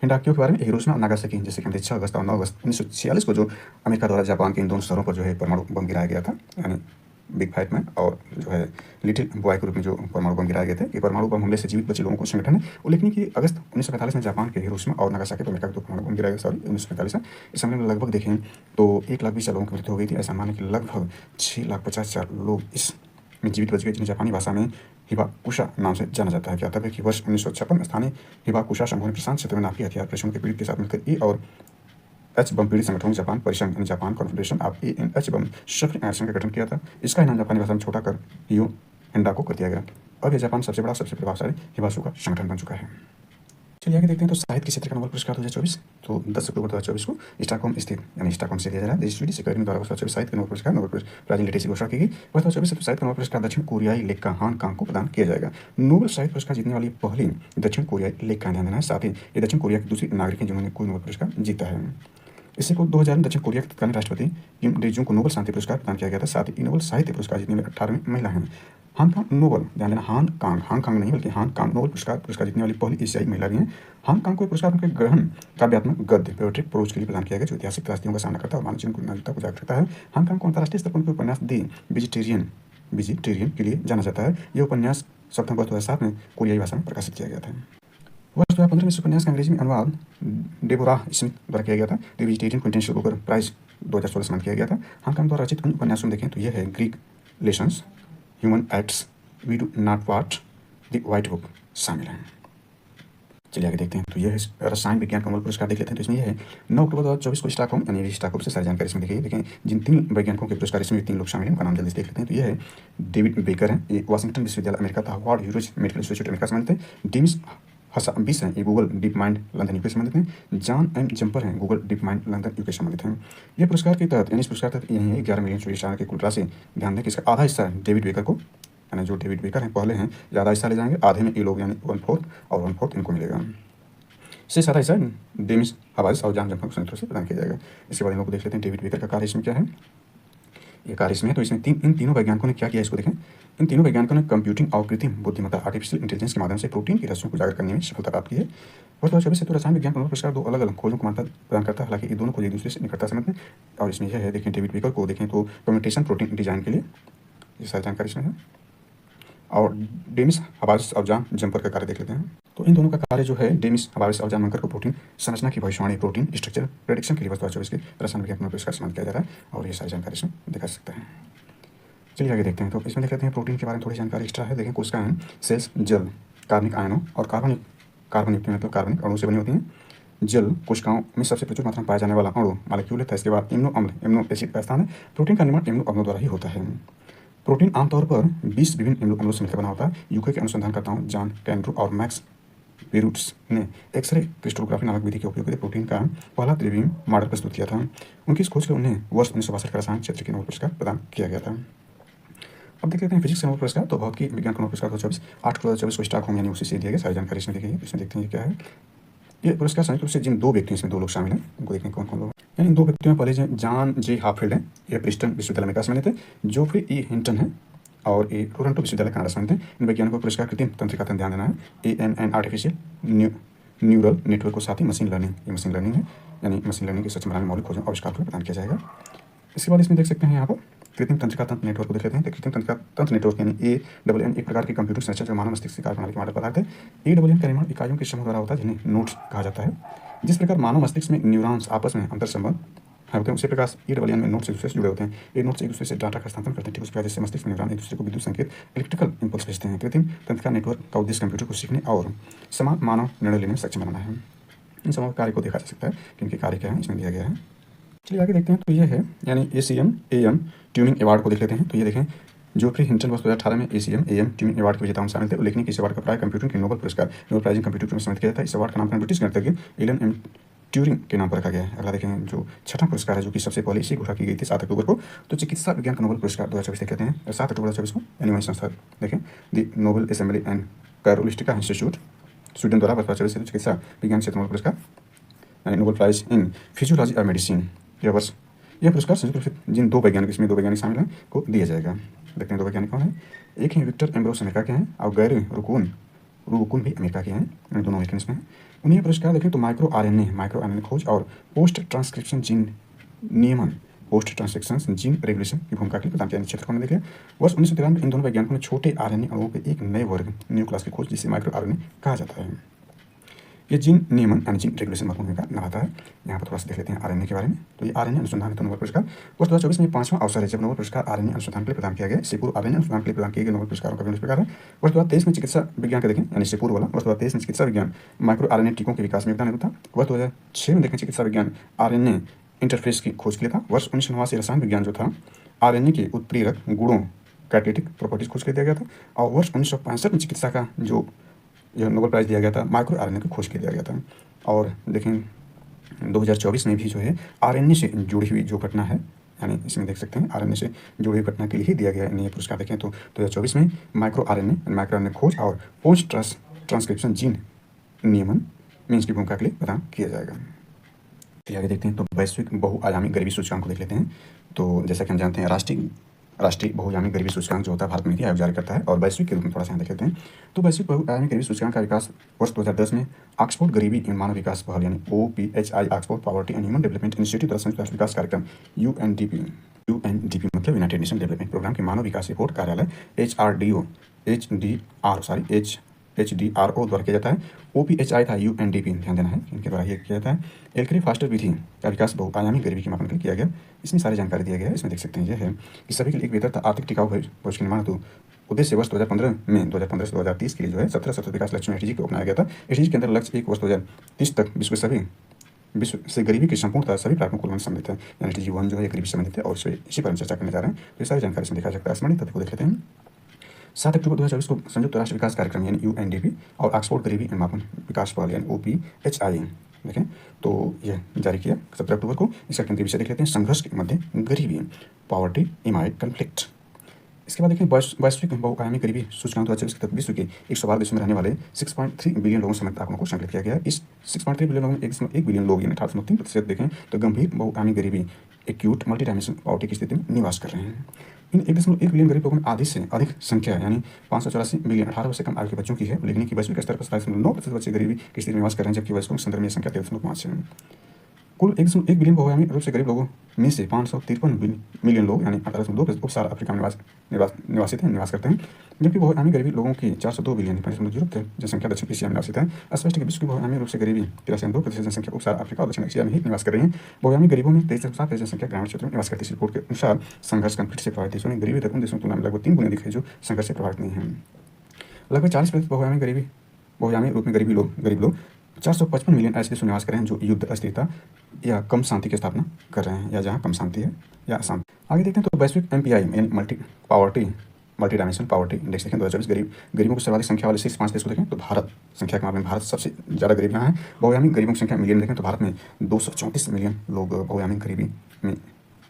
हिंडाक्यो के बारे में हिरोशिमा और नागासाकी, जैसे कि 6 अगस्त और 9 अगस्त 1946 को जो अमेरिका द्वारा जापान के इन दोनों शहरों पर जो है परमाणु बम गिराया गया था, यानी बिग फाइट में और जो है लिटिल बॉय के रूप में जो परमाणु बम गिराए गए थे। कि परमाणु बम हमले से जीवित बचे लोगों को संगठन है। उल्लेखनीय कि अगस्त 1945 में जापान के हिरोशिमा और नागासाकी पर अमेरिका के 2 परमाणु बम गिराए गए। 1945 में इस हमले में लगभग देखें तो 1,20,000 लोगों की मृत्यु हो गई थी। ऐसा माने कि लगभग 6,50,000 लोग इसमें जीवित बच गए, जिन्हें जापानी भाषा में हिबाकुशा नाम से जाना जाता है। क्या तब है कि वर्ष 1956 में स्थानीय हिबाकुशा समूह ने प्रशांत क्षेत्र में नापी हथियार परीक्षण के पीड़ित के साथ मिलकर E और H बम पीड़ित संगठनों जापान परिसंघ Japan confederation of H bomb suffering action का गठन किया था। इसका नाम जापानी भाषा में छोटा कर हियो हिंडाको कर दिया गया। अब यह जापान सबसे बड़ा सबसे प्रभावशाली हिबासु का संगठन बन चुका है। चलिए आगे देखते हैं। तो साहित्य के क्षेत्र का नोबेल पुरस्कार 2024 तो 10 अक्टूबर 2024 को स्टॉकहोम स्थित यानी स्टॉकहोम से दिया जा रहा है। स्वीडिश अकेडमी द्वारा 2024 साहित्य नोबेल पुरस्कार नोबेल प्राइज लिटरेचर घोषणा की गई। 2024 से साहित्य नोबेल पुरस्कार दक्षिण कोरियाई लेखिका हान कांग को प्रदान किया जाएगा। नोबेल साहित्य पुरस्कार जीतने वाली पहली दक्षिण कोरियाई लेखिका ध्यान देना है। साथ ही ये दक्षिण कोरिया की दूसरी नागरिक हैं जिन्होंने कोई नोबेल पुरस्कार जीता है। इससे पूर्व 2000 में दक्षिण कोरिया के तत्कालीन राष्ट्रपति किम डेजुंग को नोबेल शांति पुरस्कार प्रदान किया गया था। साथ ही नोबेल साहित्य पुरस्कार जीतने वाली 18वीं महिला हैं। हांगकांग नोबेल ध्यान देना, हांगकांग नहीं बल्कि हांगकांग नोबेल पुरस्कार जीतने वाली पहली एशियाई महिला भी हैं। हांगकांग को पुरस्कार उनके गहन काव्यात्मक गद्य पोएट्रिक प्रोज के लिए प्रदान किया गया, जो ऐतिहासिक त्रासदियों का सामना करता है और मानव जीवन की नाजुकता को जागृत करता है। हांगकांग को अंतर्राष्ट्रीय स्तर पर उनके उपन्यास दी वेजिटेरियन के लिए जाना जाता है। यह उपन्यास सितंबर 2007 में कोरियाई भाषा में प्रकाशित किया गया था। वर्ष 2015 में इस उपन्यास का अंग्रेजी में अनुवाद डेबोरा स्मिथ द्वारा किया गया था। The vegetarian quintessential Booker prize 2016 सम्मानित किया गया था। हांगकांग द्वारा रचित अन्य उपन्यासों में देखें तो यह है Greek lessons, human acts, we do not वाट, द व्हाइट बुक शामिल हैं। चलिए आगे देखते हैं। तो यह है रसायन विज्ञान का नोबेल पुरस्कार देख लेते हैं। तो इसमें यह है 9 अक्टूबर 2024 को स्टॉकहोम यानी स्टॉकहोम से सारी जानकारी इसमें देखिए। देखें जिन 3 वैज्ञानिकों के पुरस्कार इसमें 3 लोग शामिल हैं, उनका नाम जल्दी से देख लेते हैं। तो यह है डेविड बेकर है, ये वाशिंगटन विश्वविद्यालय अमेरिका था। Harvard euros medical institute America से संबंधित है। डेमिस हसाबिस हैं, ये Google deep mind London UK से संबंधित हैं। जॉन एम जंपर हैं, Google deep mind London UK से संबंधित हैं। ये पुरस्कार के तहत यानी इस पुरस्कार तहत यही है 11 मिलियन स्वीडिश की कुल राशि। ध्यान दें कि इसका आधा हिस्सा डेविड बेकर को, यानी जो डेविड बेकर हैं पहले हैं ज़्यादा हिस्सा ले जाएंगे, आधे में ये लोग यानी 1/4 और 1/4 इनको मिलेगा। इससे सारा हिस्सा डेमिस हवाइस और जॉन जंपर को संयुक्त रूप से प्रदान किया जाएगा। इसके बाद इन लोग को देख लेते हैं डेविड बेकर का कार्य इसमें क्या है। ये कार्य इसमें है तो इसमें इन तीनों वैज्ञानिकों ने क्या किया इसको देखें। इन तीनों वैज्ञानिकों ने कंप्यूटिंग और कृत्रिम बुद्धिमत्ता आर्टिफिशियल इंटेलिजेंस के माध्यम से प्रोटीन की रस्सियों को उजागर करने में सफलता प्राप्त की है। वर्ष 2024 से तो रसायन विज्ञान नोबेल पुरस्कार 2 अलग अलग खोजों को मान्यता प्रदान करता है। हालांकि ये दोनों खोज एक दूसरे से निकटता संबंध में। और इसमें यह है देखें डेविड बेकर को देखें तो कम्युनिकेशन प्रोटीन डिजाइन के लिए ये सारी जानकारी इसमें है। और डेनिस हबाबिस अफजान जम्पर का कार्य देख लेते हैं। तो इन दोनों का कार्य जो है, डेनिस हबाबिस अफजान मंकर को प्रोटीन संरचना की भविष्यवाणी, प्रोटीन स्ट्रक्चर प्रेडिक्शन के लिए वर्ष 2024 के रसायन विज्ञान नोबेल पुरस्कार सम्मानित किया जा रहा है और ये सारी जानकारी इसमें दिखा सकते हैं। चलिए आगे देखते हैं। तो इसमें देख लेते हैं प्रोटीन के बारे में थोड़ी जानकारी एक्स्ट्रा है। देखें, कोशिकाएं सेल्स जल, कार्बनिक आयनों और कार्बनिक मतलब कार्बनिक अणु से बनी होती हैं। जल कोशिकाओं में सबसे प्रचुर मात्रा में पाया जाने वाला अणु मॉलिक्यूल है। इसके बाद इम्नो एसिड का स्थान है। प्रोटीन का निर्माण इम्नो अम्लों द्वारा ही होता है। प्रोटीन आमतौर पर 20 विभिन्न इम्नो अम्लों से मिलकर बना होता है। यूके के अनुसंधानकर्ताओं जॉन कैंड्रू और मैक्स बेरूट्स ने एक्सरे क्रिस्टलोग्राफी नामक विधि के उपयोग करके प्रोटीन का पहला त्रिविम मॉडल प्रस्तुत किया था। उनकी इस खोज के उन्हें वर्ष 1962 का रसायन क्षेत्र के नोबेल पुरस्कार प्रदान किया गया था। अब देख लेते हैं फिजिक्स का नोबेल पुरस्कार। तो भौतिकी विज्ञान का नोबेल पुरस्कार 2024 8 अक्टूबर 2024 को स्टॉकहोम यानी उसी से दिया गया। सारी जानकारी इसमें दी गई है। इसमें देखते हैं ये क्या है। ये पुरस्कार संयुक्त रूप से जिन दो व्यक्ति, इसमें दो लोग शामिल हैं, उनको देखते हैं कौन कौन लोग। यानी इन दो व्यक्तियों में पहले जॉन जे हाफील्ड हैं, ये प्रिंसटन विश्वविद्यालय में सम्मानित थे। जोफ्री ई हिंटन है और ये टोरंटो विश्वविद्यालय कनाडा सम्मानित हैं। इन वैज्ञानिकों को पुरस्कार कृत्रिम तंत्रिका पर ध्यान देना है। ANN आर्टिफिशियल न्यूरल नेटवर्क को साथ ही मशीन लर्निंग, ये मशीन लर्निंग है, यानी मशीन लर्निंग के सक्षम बनाने मौलिक खोजों आविष्कार को प्रदान किया जाएगा। इसके बाद इसमें देख सकते हैं यहाँ पर कृत्रिम तंत्रिका तंत्र नेटवर्क को देख लेते हैं। तो कृत्रिम तंत्रिका तंत्र नेटवर्क यानी ANN एक प्रकार की कंप्यूटर संरचना जो मानव मस्तिष्क की कार्यप्रणाली के मॉडल पदार्थ है। ANN का निर्माण इकाइयों के समूह द्वारा होता है जिन्हें नोड्स कहा जाता है। जिस प्रकार मानव मस्तिष्क में न्यूरॉन्स आपस में अंतर संबंध होते हैं, उसी प्रकार ANN में नोड्स एक दूसरे से जुड़े होते हैं। ये नोड्स एक दूसरे से डाटा का हस्तांतरण करते हैं। ठीक उस प्रकार जैसे मस्तिष्क में न्यूरॉन एक दूसरे को विद्युत संकेत इलेक्ट्रिकल इंपल्स भेजते हैं। कृत्रिम तंत्रिका नेटवर्क का उद्देश्य कंप्यूटर को सीखने और समान मानव निर्णय लेने में सक्षम बनाना है। इन समूह कार्य को देखा जा सकता है कि इनके कार्य क्या है, इसमें दिया गया है। चलिए आगे देखते हैं। तो ये है यानी ACM-AM ट्यूनिंग अवार्ड को देख लेते हैं। तो ये देखें, जोफ्री हिंटन वर्ष 2018 में ACM-AM ट्यूनिंग अवार्ड के विजेताओं में शामिल थे। उल्लेखनीय कि इस अवार्ड का प्राय कंप्यूटिंग के नोबेल पुरस्कार नोबेल प्राइज इन कंप्यूटर में सम्मानित किया था। इस अवार्ड का नामकरण ब्रिटिश गणितज्ञ एलन एम ट्यूरिंग के नाम पर रखा गया है। अगला देखें, जो छठा पुरस्कार है, जो कि सबसे पहले इसी घोषणा की गई थी 7 अक्टूबर को। तो चिकित्सा विज्ञान का नोबेल पुरस्कार 2024 देख लेते हैं। 7 अक्टूबर 2024 को यानी वही संस्था देखें, the Nobel assembly and Karolinska institute Sweden द्वारा वर्ष 2024 से चिकित्सा विज्ञान क्षेत्र नोबेल पुरस्कार यानी नोबेल प्राइज इन फिजियोलॉजी और मेडिसिन यह पुरस्कार संयुक्त रूप से जिन दो वैज्ञानिक, इसमें दो वैज्ञानिक शामिल हैं, को दिया जाएगा। देखते हैं दो वैज्ञानिक कौन है। एक है विक्टर एम्ब्रोस अमेरिका के हैं और गैरी रुकुन भी अमेरिका के हैं। दोनों वैज्ञानिक इसमें उन्हें यह पुरस्कार देखें तो माइक्रो आरएनए खोज और पोस्ट ट्रांसक्रिप्शन जीन नियमन, पोस्ट ट्रांसक्रिप्शन जीन रेगुलेशन की भूमिका के लिए प्रदान किया। क्षेत्र को देखें, वर्ष 1993 में इन दोनों वैज्ञानिकों ने छोटे आरएनए अणुओं के एक नए वर्ग न्यू क्लास की खोज, जिसे माइक्रो आरएनए कहा जाता है। ये जीन नियमन यानी जीन रेगुलेशन महत्वपूर्ण भूमिका निभाता है। यहाँ पर थोड़ा सा देख लेते हैं आरएनए के बारे में। तो ये आरएनए अनुसंधान हेतु नोबेल पुरस्कार वर्ष 2024 में 5वां अवसर है जब नोबेल पुरस्कार आरएनए अनुसंधान के लिए प्रदान किया गया। इससे पूर्व आरएनए अनुसंधान के लिए प्रदान किए गए नोबेल पुरस्कारों का इस प्रकार है। वर्ष 2023 में चिकित्सा विज्ञान का देखें, यानी इससे पूर्व वाला वर्ष 2023 में चिकित्सा विज्ञान माइक्रो आरएनए टीकों के विकास में योगदान था। वर्ष 2006 में देखें चिकित्सा विज्ञान आरएनए इंटरफेस की खोज के लिए था। वर्ष 1989 रसायन विज्ञान जो था आरएनए के उत्प्रेरक गुणों कैटेलिटिक प्रॉपर्टीज खोज के दिया गया था। और वर्ष 1965 में चिकित्सा का जो यह नोबेल प्राइज दिया गया था माइक्रो आरएनए की खोज के दिया गया था। और देखें 2024 में भी जो है आरएनए से जुड़ी हुई जो घटना है, यानी इसमें देख सकते हैं आरएनए से जुड़ी हुई घटना के लिए ही दिया गया है ये पुरस्कार। देखें तो 2024 में माइक्रो आरएनए खोज और पोस्ट ट्रांसक्रिप्शन जीन नियमन में इसकी भूमिका के लिए प्रदान किया जाएगा। तो आगे देखते हैं। तो वैश्विक बहुआयामी गरीबी सूचकांक को देख लेते हैं। तो जैसा कि हम जानते हैं राष्ट्रीय बहुआयामी गरीबी सूचकांक जो होता है भारत में नीति आयोग जारी करता है और वैश्विक के रूप में थोड़ा सा देख लेते हैं। तो वैश्विक बहुआयामी गरीबी सूचकांक का विकास वर्ष 2010 में ऑक्सफोर्ड गरीबी एवं मानव विकास पहल यानी OPHI Oxford poverty and human development institute द्वारा संयुक्त राष्ट्र विकास कार्यक्रम UNDP मतलब यूनाइटेड नेशन डेवलपमेंट प्रोग्राम के मानव विकास रिपोर्ट कार्यालय HDRO द्वारा किया जाता है। OPHI था UNDP, ध्यान देना है इनके द्वारा ये किया जाता है। एल्करी फास्टर विधि का विकास बहुआयामी गरीबी के मापन के लिए किया गया। इसमें सारी जानकारी दिया गया है। इसमें देख सकते हैं यह है कि सभी के लिए एक बेहतर आर्थिक टिकाऊ भविष्य के निर्माण हेतु उद्देश्य वर्ष 2015 से 2030 के लिए जो है 17 सतत विकास लक्ष्यों SDG को अपनाया गया था। SDG के अंदर लक्ष्य एक वर्ष 2030 तक विश्व से गरीबी की संपूर्णता सभी प्राथमिक कुल सम्मिलित है, यानी SDG 1 जो है गरीबी संबंधित है और इसी पर हम चर्चा करने जा रहे हैं। तो ये सारी जानकारी इसमें दिखा सकता है। संबंधित तथ्य को देख लेते हैं। 7 अक्टूबर 2024 को संयुक्त राष्ट्र विकास कार्यक्रम यानी UNDP और ऑक्सफोर्ड गरीबी एवं मापन विकास पहल यानी OPHI देखें तो यह जारी किया 17 अक्टूबर को। इसका केंद्रीय विषय देख लेते हैं, संघर्ष के मध्य गरीबी, पॉवर्टी इमाइड कन्फ्लिक्ट। इसके बाद देखें वैश्विक बहुआयामी गरीबी सूचकांक 2024 के तहत विश्व के 112 देशों में रहने वाले 6.3 बिलियन लोगों समेत आंकड़ों को संकलित किया गया है। इस 6.3 बिलियन लोगों में 1 बिलियन लोग यानी 18.3% देखें तो गंभीर बहुआयामी गरीबी एक्यूट मल्टी डायमेंशनल पॉवर्टी की स्थिति में निवास कर रहे हैं। इन 1.1 बिलियन गरीब लोगों में आधी से अधिक संख्या यानी 584 मिलियन 18 वर्ष से कम आयु के बच्चों की है। उल्लेखनीय कि वैश्विक स्तर पर 27.9% बच्चे गरीबी की स्थिति में निवास कर रहे हैं, जबकि वयस्कों के संदर्भ में संख्या 13.5 है। कुल 1.1 बिलियन बहुआयामी रूप से गरीब लोगों में से 553 मिलियन लोग यानी 18.2% उप सहारा अफ्रीका में निवासित हैं, निवास करते हैं, जबकि बहुआयामी गरीबी लोगों की 402 बिलियन 5.0 जनसंख्या दक्षिण एशिया में निवासित है। स्पष्ट है कि विश्व की बहुआयामी रूप से गरीबी 83.2% जनसंख्या उप सहारा अफ्रीका और दक्षिण एशिया में ही निवास कर रही है। बहुआयामी गरीबों में 23.7% जनसंख्या ग्रामीण क्षेत्रों में निवास करती है। इस रिपोर्ट के अनुसार संघर्ष कॉन्फ्लिक्ट से प्रभावित देशों में गरीबी दर उन देशों की तुलना में लगभग 3 गुना दिखी है जो संघर्ष से प्रभावित नहीं है। लगभग 40% बहुआयामी रूप में गरीब लोग 455 मिलियन ऐसे देशों में निवास कर रहे हैं जो युद्ध, अस्थिरता या कम शांति की स्थापना कर रहे हैं, या जहाँ कम शांति है या अशांति। आगे देखते हैं तो वैश्विक MPI यानी मल्टी डायमेंशनल पॉवर्टी इंडेक्स देखें 2024 गरीबों की सर्वाधिक संख्या वाले शीर्ष 5 देश को देखें तो भारत संख्या के मामले में भारत सबसे ज़्यादा गरीब यहाँ है। बहुआयामी गरीबों की संख्या मिलियन देखें तो भारत में 234 मिलियन लोग बहुआयामी गरीबी में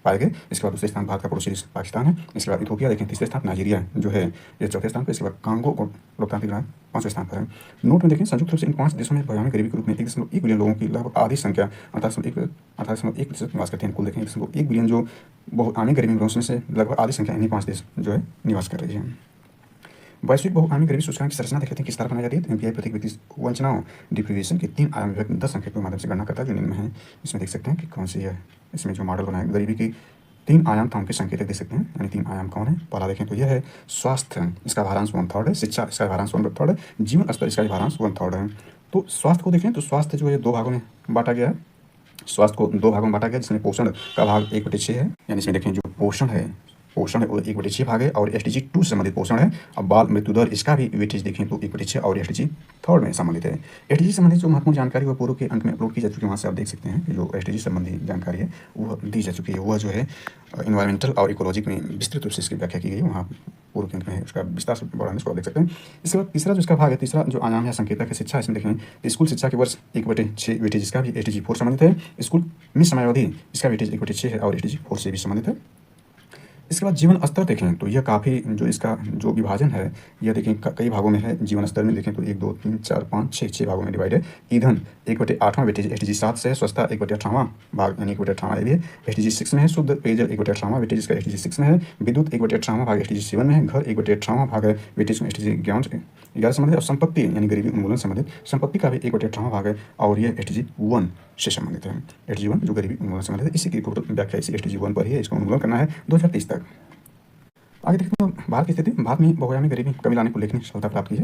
पाए गए। इसके बाद दूसरे स्थान भारत का पड़ोसी देश पाकिस्तान है। इसके बाद इथोपिया देखें, तीसरे स्थान नाइजीरिया जो है ये चौथे स्थान पर। इसके बाद कांगो और लोकतांत्रिक गणराज्य 5वें स्थान पर है। नोट में देखें संयुक्त रूप से इन 5 देशों में बहुआयामी गरीबी के रूप में 1.1 बिलियन लोगों की लगभग आधी संख्या 18.1% निवास करते हैं। कुल देखें 1.1 बिलियन जो बहुआयामी गरीबी में से लगभग आधी संख्या इन्हीं 5 देश जो है निवास कर रही है। वैश्विक बहुआयामी गरीबी सूचकांक की संरचना देख लेते हैं किस तरह बनाई जाती है। MPI प्रत्येक व्यक्ति वंचनाओं डिप्रीविएशन के 3 आयाम विभक्त 10 संख्या के माध्यम से गणना करता है जो निम्न में है। इसमें देख सकते हैं कि कौन सी है। इसमें जो मॉडल बनाया गरीबी की 3 आयाम था उनके संकेतक देख सकते हैं, यानी 3 आयाम कौन है। पहला देखें तो यह है स्वास्थ्य, इसका भारांश 1/3 है। शिक्षा, इसका भारांश 1/3 है। जीवन स्तर, इसका भारांश 1/3 है। तो स्वास्थ्य को देखें तो स्वास्थ्य जो है 2 भागों में बांटा गया है। स्वास्थ्य को 2 भागों में बांटा गया जिसमें पोषण का भाग 1/6 है, यानी इसमें देखें जो पोषण है वो 1/6 भाग है और SDG 2 से संबंधित पोषण है। अब बाल मृत्यु दर इसका भी वेटेज देखें तो 1/6 और SDG 3 में संबंधित है। SDG संबंधित जो महत्वपूर्ण जानकारी वो पूर्व के अंक में अपलोड की जा चुकी है, वहाँ से आप देख सकते हैं कि जो SDG संबंधी जानकारी है वह दी जा चुकी है। वह जो है इन्वायरमेंटल और इकोलॉजी में विस्तृत रूप से इसकी व्याख्या की गई है, वहाँ पूर्व के अंक में है, उसका विस्तार से बढ़ाने इसको आप देख सकते हैं। इसके बाद तीसरा जो इसका भाग है, तीसरा जो आयाम है संकेतक है शिक्षा, इसमें देखें स्कूल शिक्षा के वर्ष 1/6 वेटेज इसका भी SDG 4 संबंधित है। स्कूल में समयावधि इसका वेटेज 1/6 है और SDG 4 से भी संबंधित है। इसके बाद जीवन स्तर देखें तो यह काफ़ी जो इसका जो विभाजन है यह देखें कई भागों में है। जीवन स्तर में देखें तो 1, 2, 3, 4, 5, 6 भागों में डिवाइड है। ईंधन 1/8वां वेटेज SDG 7 से है। स्वच्छता 1/18वां भाग यानी 1/18वां ये भी है SDG 6 में है। शुद्ध पेयजल 1/18वां वेटेज इसका SDG 6 में है। विद्युत 1/18वां भाग SDG 7 में है। घर 1/18वां भाग है वेटेज SDG 11 संबंधित। और संपत्ति यानी गरीबी उन्मूलन संबंधित संपत्ति का भी 1/18वां भाग है और यह SDG 1 से संबंधित है। SDG 1 जो गरीबी उन्मूलन संबंधित है, इसी की व्याख्या इसी SDG 1 पर ही है। इसको उन्मूलन करना है 2030 तक। आगे देखते हैं भारत की स्थिति। भारत में बहुआयामी गरीबी कमी लाने को लेकर सफलता प्राप्त की है,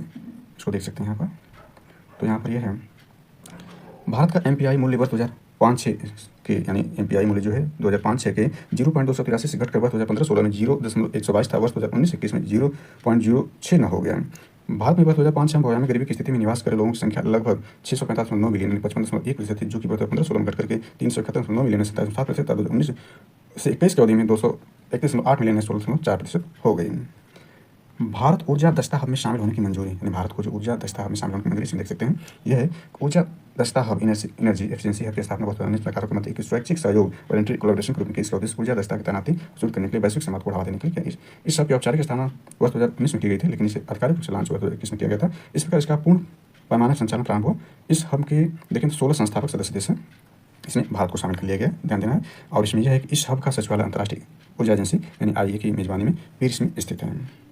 इसको देख सकते हैं यहाँ पर। तो यहाँ पर यह है भारत का MPI मूल्य वर्ष 2005-6 के यानी MPI मूल्य जो है 2005-6 के 0.283 से घटकर वर्ष 2015-16 में 0.122 था। वर्ष 2019-21 में 0.069 हो गया। भारत में वर्ष 2005 में बहुआयामी गरीबी की स्थिति में निवास करे लोगों की संख्या लगभग 645.9 मिलियन यानी 55.1% थी, जो कि 2015-16 में घट करके 371.9 मिलियन 27.7% था। 2019 से 21 की अवधि में 231.8 मिलियन 16.4% हो गई। भारत ऊर्जा दक्षता हब में शामिल होने की मंजूरी, यानी भारत को जो ऊर्जा दक्षता हब में शामिल होने की मंजूरी इसमें देख सकते हैं। यह है ऊर्जा दक्षता हब एनर्जी एफिशिएंसी हब की स्थापना वर्ष 2019 सरकारों के मध्य एक स्वैच्छिक सहयोग वॉलंटरी कोलैबोरेशन के रूप में इसका उद्देश्य ऊर्जा दक्षता की तैनाती शुरू करने के लिए वैश्विक समाज को बढ़ावा देने के लिए किया। इस हब की औपचारिक स्थापना वर्ष 2019 में की गई थी, लेकिन इसे आधिकारिक रूप से लॉन्च वर्ष 2021 में किया गया था। इस प्रकार इसका पूर्ण पैमाने संचालन प्रारंभ हुआ। इस हब के देखें 16 संस्थापक सदस्य देश हैं, इसमें भारत को शामिल कर लिया गया, ध्यान देना है। और इसमें यह है कि इस हब का सचिवालय अंतर्राष्ट्रीय ऊर्जा एजेंसी यानी IEA की मेजबानी में पेरिस में स्थित है।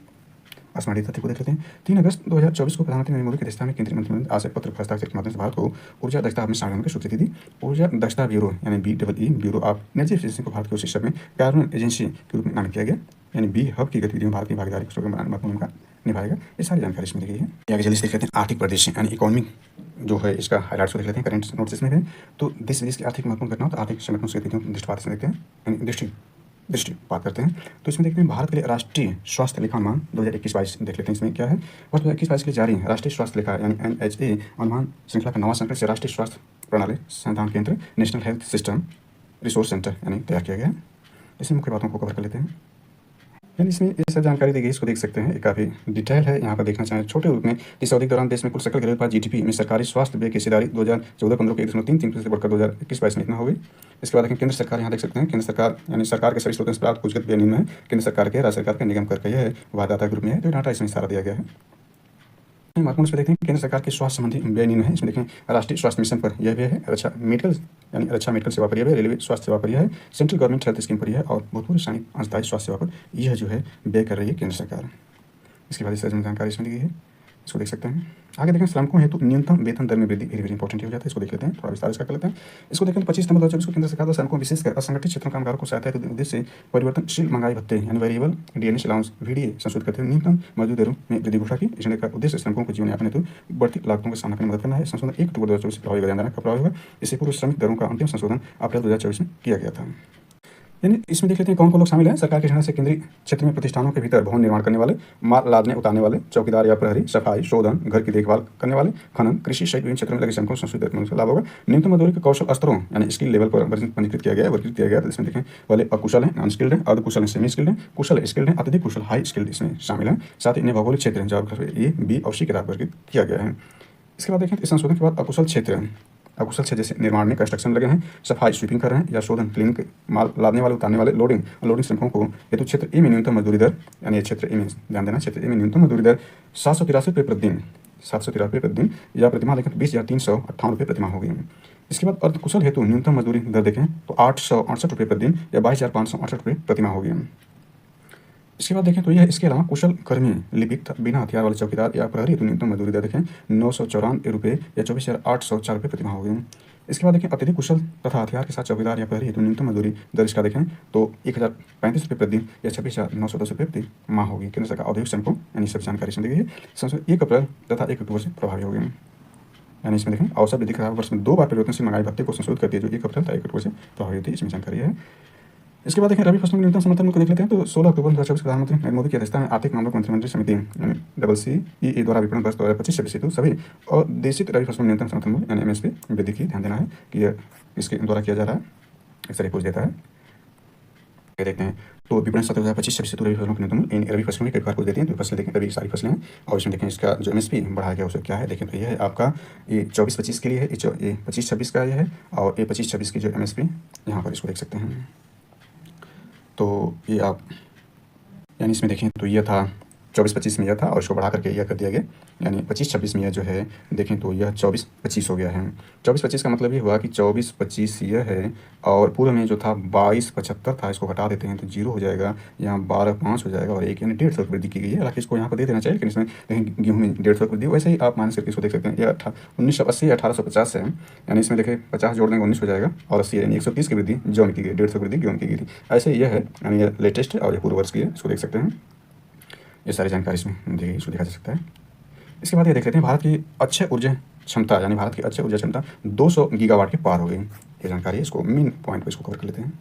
आसमानी तथ्य को देख लेते हैं। 3 अगस्त 2024 को प्रधानमंत्री नरेंद्र मोदी की अध्यक्षता में केंद्रीय मंत्रिमंडल ने आशय पत्र पर हस्ताक्षर के माध्यम से भारत को ऊर्जा दक्षता हब में शामिल होने की स्वीकृति दी। ऊर्जा दक्षता ब्यूरो यानी BEE bureau of energy efficiency को भारत के शीर्ष में कार्यान्वयन एजेंसी के रूप में नामित किया गया, यानी B हब की गतिविधियों में भारत की भागीदारी को बनाने में महत्वपूर्ण भूमिका निभाएगा। ये सारी जानकारी इसमें दी गई है। आगे जल्दी से देख लेते हैं आर्थिक परिदृश्य यानी इकोनॉमिक जो है इसका हाईलाइट्स को देख लेते हैं। करंट नोट्स इसमें है तो देश विदेश की आर्थिक महत्वपूर्ण घटनाओं तो आर्थिक संगठनों से गतिविधियों दृष्टिपात इसमें देखते हैं, यानी दृष्टिपात करते हैं। तो इसमें देखते हैं भारत के लिए राष्ट्रीय स्वास्थ्य लेखा अनुमान 2021-22 देख लेते हैं। इसमें क्या है वर्ष 2021-22 के लिए जारी राष्ट्रीय स्वास्थ्य लेखा यानी NHA अनुमान श्रृंखला का 9वां संकट से राष्ट्रीय स्वास्थ्य प्रणाली संधान केंद्र national health system resource centre यानी तैयार किया गया है। इसमें मुख्य बातों को कवर कर लेते हैं, यानी इसमें ये सब जानकारी दी गई, इसको देख सकते हैं। ये काफ़ी डिटेल है, यहाँ पर देखना चाहें छोटे रूप में। इस अवधि के दौरान देश में कुल सकल घरेलू उत्पाद GDP में सरकारी स्वास्थ्य व्यय की हिस्सेदारी 2014-15 के 1.33% से बढ़कर 2021-22 में इतना हो गई। इसके बाद देखें केंद्र सरकार, यहाँ देख सकते हैं केंद्र सरकार यानी सरकार के सभी स्रोतों से प्राप्त पूंजीगत व्यय निम्न है। केंद्र सरकार के, राज्य सरकार के, निगम कर यह है, वादाता ग्रुप में है, तो डाटा इसमें सारा दिया गया है। महत्वपूर्ण इसमें देखें केंद्र सरकार के स्वास्थ्य संबंधी व्यय निम्न है। इसमें देखें राष्ट्रीय स्वास्थ्य मिशन पर यह व्यय है, रक्षा मेडिकल सेवा पर यह है, रेलवे स्वास्थ्य सेवा पर यह है, सेंट्रल गवर्नमेंट हेल्थ स्कीम पर यह है और भूतपूर्व सैनिक अंशदायी स्वास्थ्य सेवा पर यह जो है व्यय कर रही है केंद्र सरकार। इसके बाद इस जानकारी इसमें दी गई है। इसको देख सकते हैं। आगे देखें श्रमिकों हेतु न्यूनतम वेतन दर में वृद्धि वेरी वेरी इंपॉर्टेंट हो जाता है। इसको देख लेते हैं, थोड़ा विस्तार इसका कर लेते हैं। इसको देखें तो 25 सितंबर 2024 को केंद्र सरकार द्वारा श्रमिकों विशेषकर असंगठित क्षेत्रों के कामगारों को सहायता के उद्देश्य से परिवर्तनशील महंगाई भत्ते यानी वेरिएबल डीएनएस अलाउंस वीडीए संशोधित करते हुए न्यूनतम मजदूरी दरों में वृद्धि घोषणा की। इस निर्णय का उद्देश्य श्रमिकों को जीवन यापन हेतु बढ़ती लागतों का सामना करने में मदद करना है। संशोधन 1 अक्टूबर 2024 से प्रभावी हो जाना प्रभावी होगा। इससे पूर्व श्रमिक दरों का अंतिम संशोधन अप्रैल 2024 में किया गया था। यानी इसमें देख लेते हैं कौन कौन लोग शामिल हैं। सरकार के निर्णय से केंद्रीय क्षेत्र में प्रतिष्ठानों के भीतर भवन निर्माण करने वाले, माल लादने उतारने वाले, चौकीदार या प्रहरी, सफाई, शोधन, घर की देखभाल करने वाले, खनन, कृषि सहित विभिन्न क्षेत्रों में लगे श्रमिकों को संशोधित दर का लाभ होगा। न्यूनतम मजदूरी के कौशल स्तरों यानी स्किल लेवल पर पंजीकृत किया गया है, वर्गीकृत किया गया है। तो इसमें देखें वाले अकुशल हैं, अनस्किल्ड हैं, अर्धकुशल हैं, सेमी स्किल्ड हैं, कुशल स्किल्ड हैं, अत्यधिक कुशल हाई स्किल्ड इसमें शामिल हैं। साथ ही इन्हें भौगोलिक क्षेत्र हैं जहाँ ए, बी और सी के आधार पर वर्गीकृत किया गया है। इसके बाद देखें इस संशोधन के बाद अकुशल क्षेत्र अकुशल क्षेत्र जैसे निर्माण में कंस्ट्रक्शन लगे हैं, सफाई स्वीपिंग कर रहे हैं या शोधन क्लीनिंग, माल लादने वाले उतारने वाले, लोडिंग श्रमिकों को हेतु क्षेत्र ए में न्यूनतम मजदूरी दर यानी क्षेत्र ए में ध्यान देना, क्षेत्र ए में न्यूनतम मजदूरी दर 783 रुपये प्रतिदिन 783 रुपये प्रतिदिन या प्रतिमाह देखें तो 20,358 रुपये प्रतिमाह होगी। इसके बाद अर्धकुशल हेतु न्यूनतम मजदूरी दर देखें तो 868 रुपये प्रतिदिन या 22,568 रुपये प्रतिमाह होगी। इसके बाद देखें तो यह इसके अलावा कुशल कर्मी, लिपिक, बिना हथियार वाले चौकीदार या प्रहरी हेतु न्यूनतम मजदूरी दर देखें 994 रुपये या 24,804 रुपये प्रतिमाह होगी। इसके बाद देखें अत्यधिक कुशल तथा हथियार के साथ चौकीदार या प्रहरी हेतु न्यूनतम मजदूरी दर इसका देखें तो 1,035 रुपये प्रतिदिन या 26,910 रुपये प्रति माह होगी। केंद्र सरकार औद्योगिक श्रमिकों यानी सब जानकारी इसमें दी गई है। संशोधन 1 अप्रैल तथा 1 अक्टूबर से प्रभावी होगी। यानी इसमें देखें औसत वृद्धि का वर्ष में 2 बार परिवर्तनशील महंगाई भत्ते को संशोधित करती है जो 1 अप्रैल तथा 1 अक्टूबर से प्रभावी होती है। इसमें जानकारी है। इसके बाद देखें रबी फसलों के न्यूनतम समर्थन मूल्य को देख लेते हैं तो 16 अक्टूबर 2024 प्रधानमंत्री नरेंद्र मोदी की अध्यक्षता में आर्थिक मामलों की मंत्रिमंडलीय समिति यानी CCE द्वारा विपणन वर्ष 2025-26 हेतु सभी औदेशित रबी फसलों न्यूनतम समर्थन मूल्य यानी MSP वृद्धि की ध्यान देना है कि यह इसके द्वारा किया जा रहा है। अक्सर पूछ देता है। ये देखते हैं तो विपणन सत्र 2025-26 हेतु रबी फसलों के न्यूनतम मूल्य इन रबी फसलों में कई प्रकार को देती हैं। तो फसलें देखें रबी सारी फसलें हैं और इसमें देखें इसका जो MSP बढ़ाया गया उसे क्या है देखें तो यह है आपका ये 24-25 के लिए है, ये 25-26 का यह है और ये 25-26 की जो MSP यहाँ पर इसको देख सकते हैं। तो ये आप यानी इसमें देखें तो यह था 24-25 में यह था और इसको बढ़ा करके यह कर दिया गया यानी 25-26 में यह जो है देखें तो यह 24-25 हो गया है। 24-25 का मतलब ये हुआ कि 24-25 यह है और पूर्व में जो था 22-75 था, इसको हटा देते हैं तो 0 हो जाएगा, यहाँ 12-5 हो जाएगा और 1 यानी 150 वृद्धि की गई है। हालांकि इसको यहाँ पर दे देना चाहिए लेकिन इसमें देखें गेहूँ में 150 वृद्धि, वैसे ही आप माइनस करके इसको देख सकते हैं। यह 1980 1850 है यानी इसमें देखें 50 जोड़ देंगे 19 हो जाएगा और 80 यानी 130 की वृद्धि जौ में की गई, 150 वृद्धि गेहूँ की गई थी। ऐसे ही यह है यानी यह लेटेस्ट है और यह पूर्व वर्ष की है, इसको देख सकते हैं। ये सारी जानकारी इसमें दी गई, इसको देखा जा सकता है। इसके बाद ये देख लेते हैं भारत की अक्षय ऊर्जा क्षमता यानी भारत की अक्षय ऊर्जा क्षमता 200 गीगावाट के पार हो गई। ये जानकारी है, इसको मेन पॉइंट पर इसको कवर कर लेते हैं।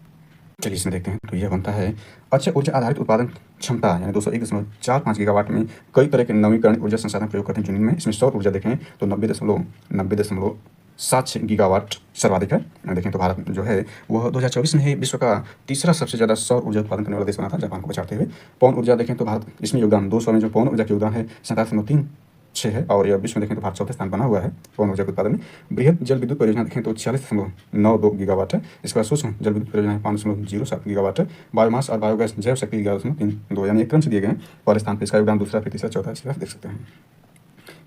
चलिए इसमें देखते हैं तो यह बनता है अक्षय ऊर्जा आधारित उत्पादन क्षमता यानी 201.45 गीगावाट में कई तरह के नवीकरण ऊर्जा संसाधन प्रयोग करते हैं जिनमें में इसमें सौर ऊर्जा देखें तो 90.76 गीगावाट सर्वाधिक है। देखें तो भारत जो है वह 2024 में ही विश्व का तीसरा सबसे ज़्यादा सौर ऊर्जा उत्पादन करने वाला देश बना था जापान को बचाते हुए। पवन ऊर्जा देखें तो भारत इसमें योगदान 200 में जो पवन ऊर्जा के योगदान है 47.36 है और यह विश्व में देखें तो भारत चौथे स्थान बना हुआ है पवन ऊर्जा के उत्पादन में। बृहद जल विद्युत परियोजना देखें तो 46.92 गीगावाट है। इसके बाद सूक्ष्म जल विद्युत परियोजना 5.07 गीगावाट है। बायोमास और बायोगैस जैव शक्ति 11.32 यानी एक क्रम से दिए गए हैं। पहले स्थान पर इसका योगदान दूसरा, फिर तीसरा, चौथा, इसका देख सकते हैं।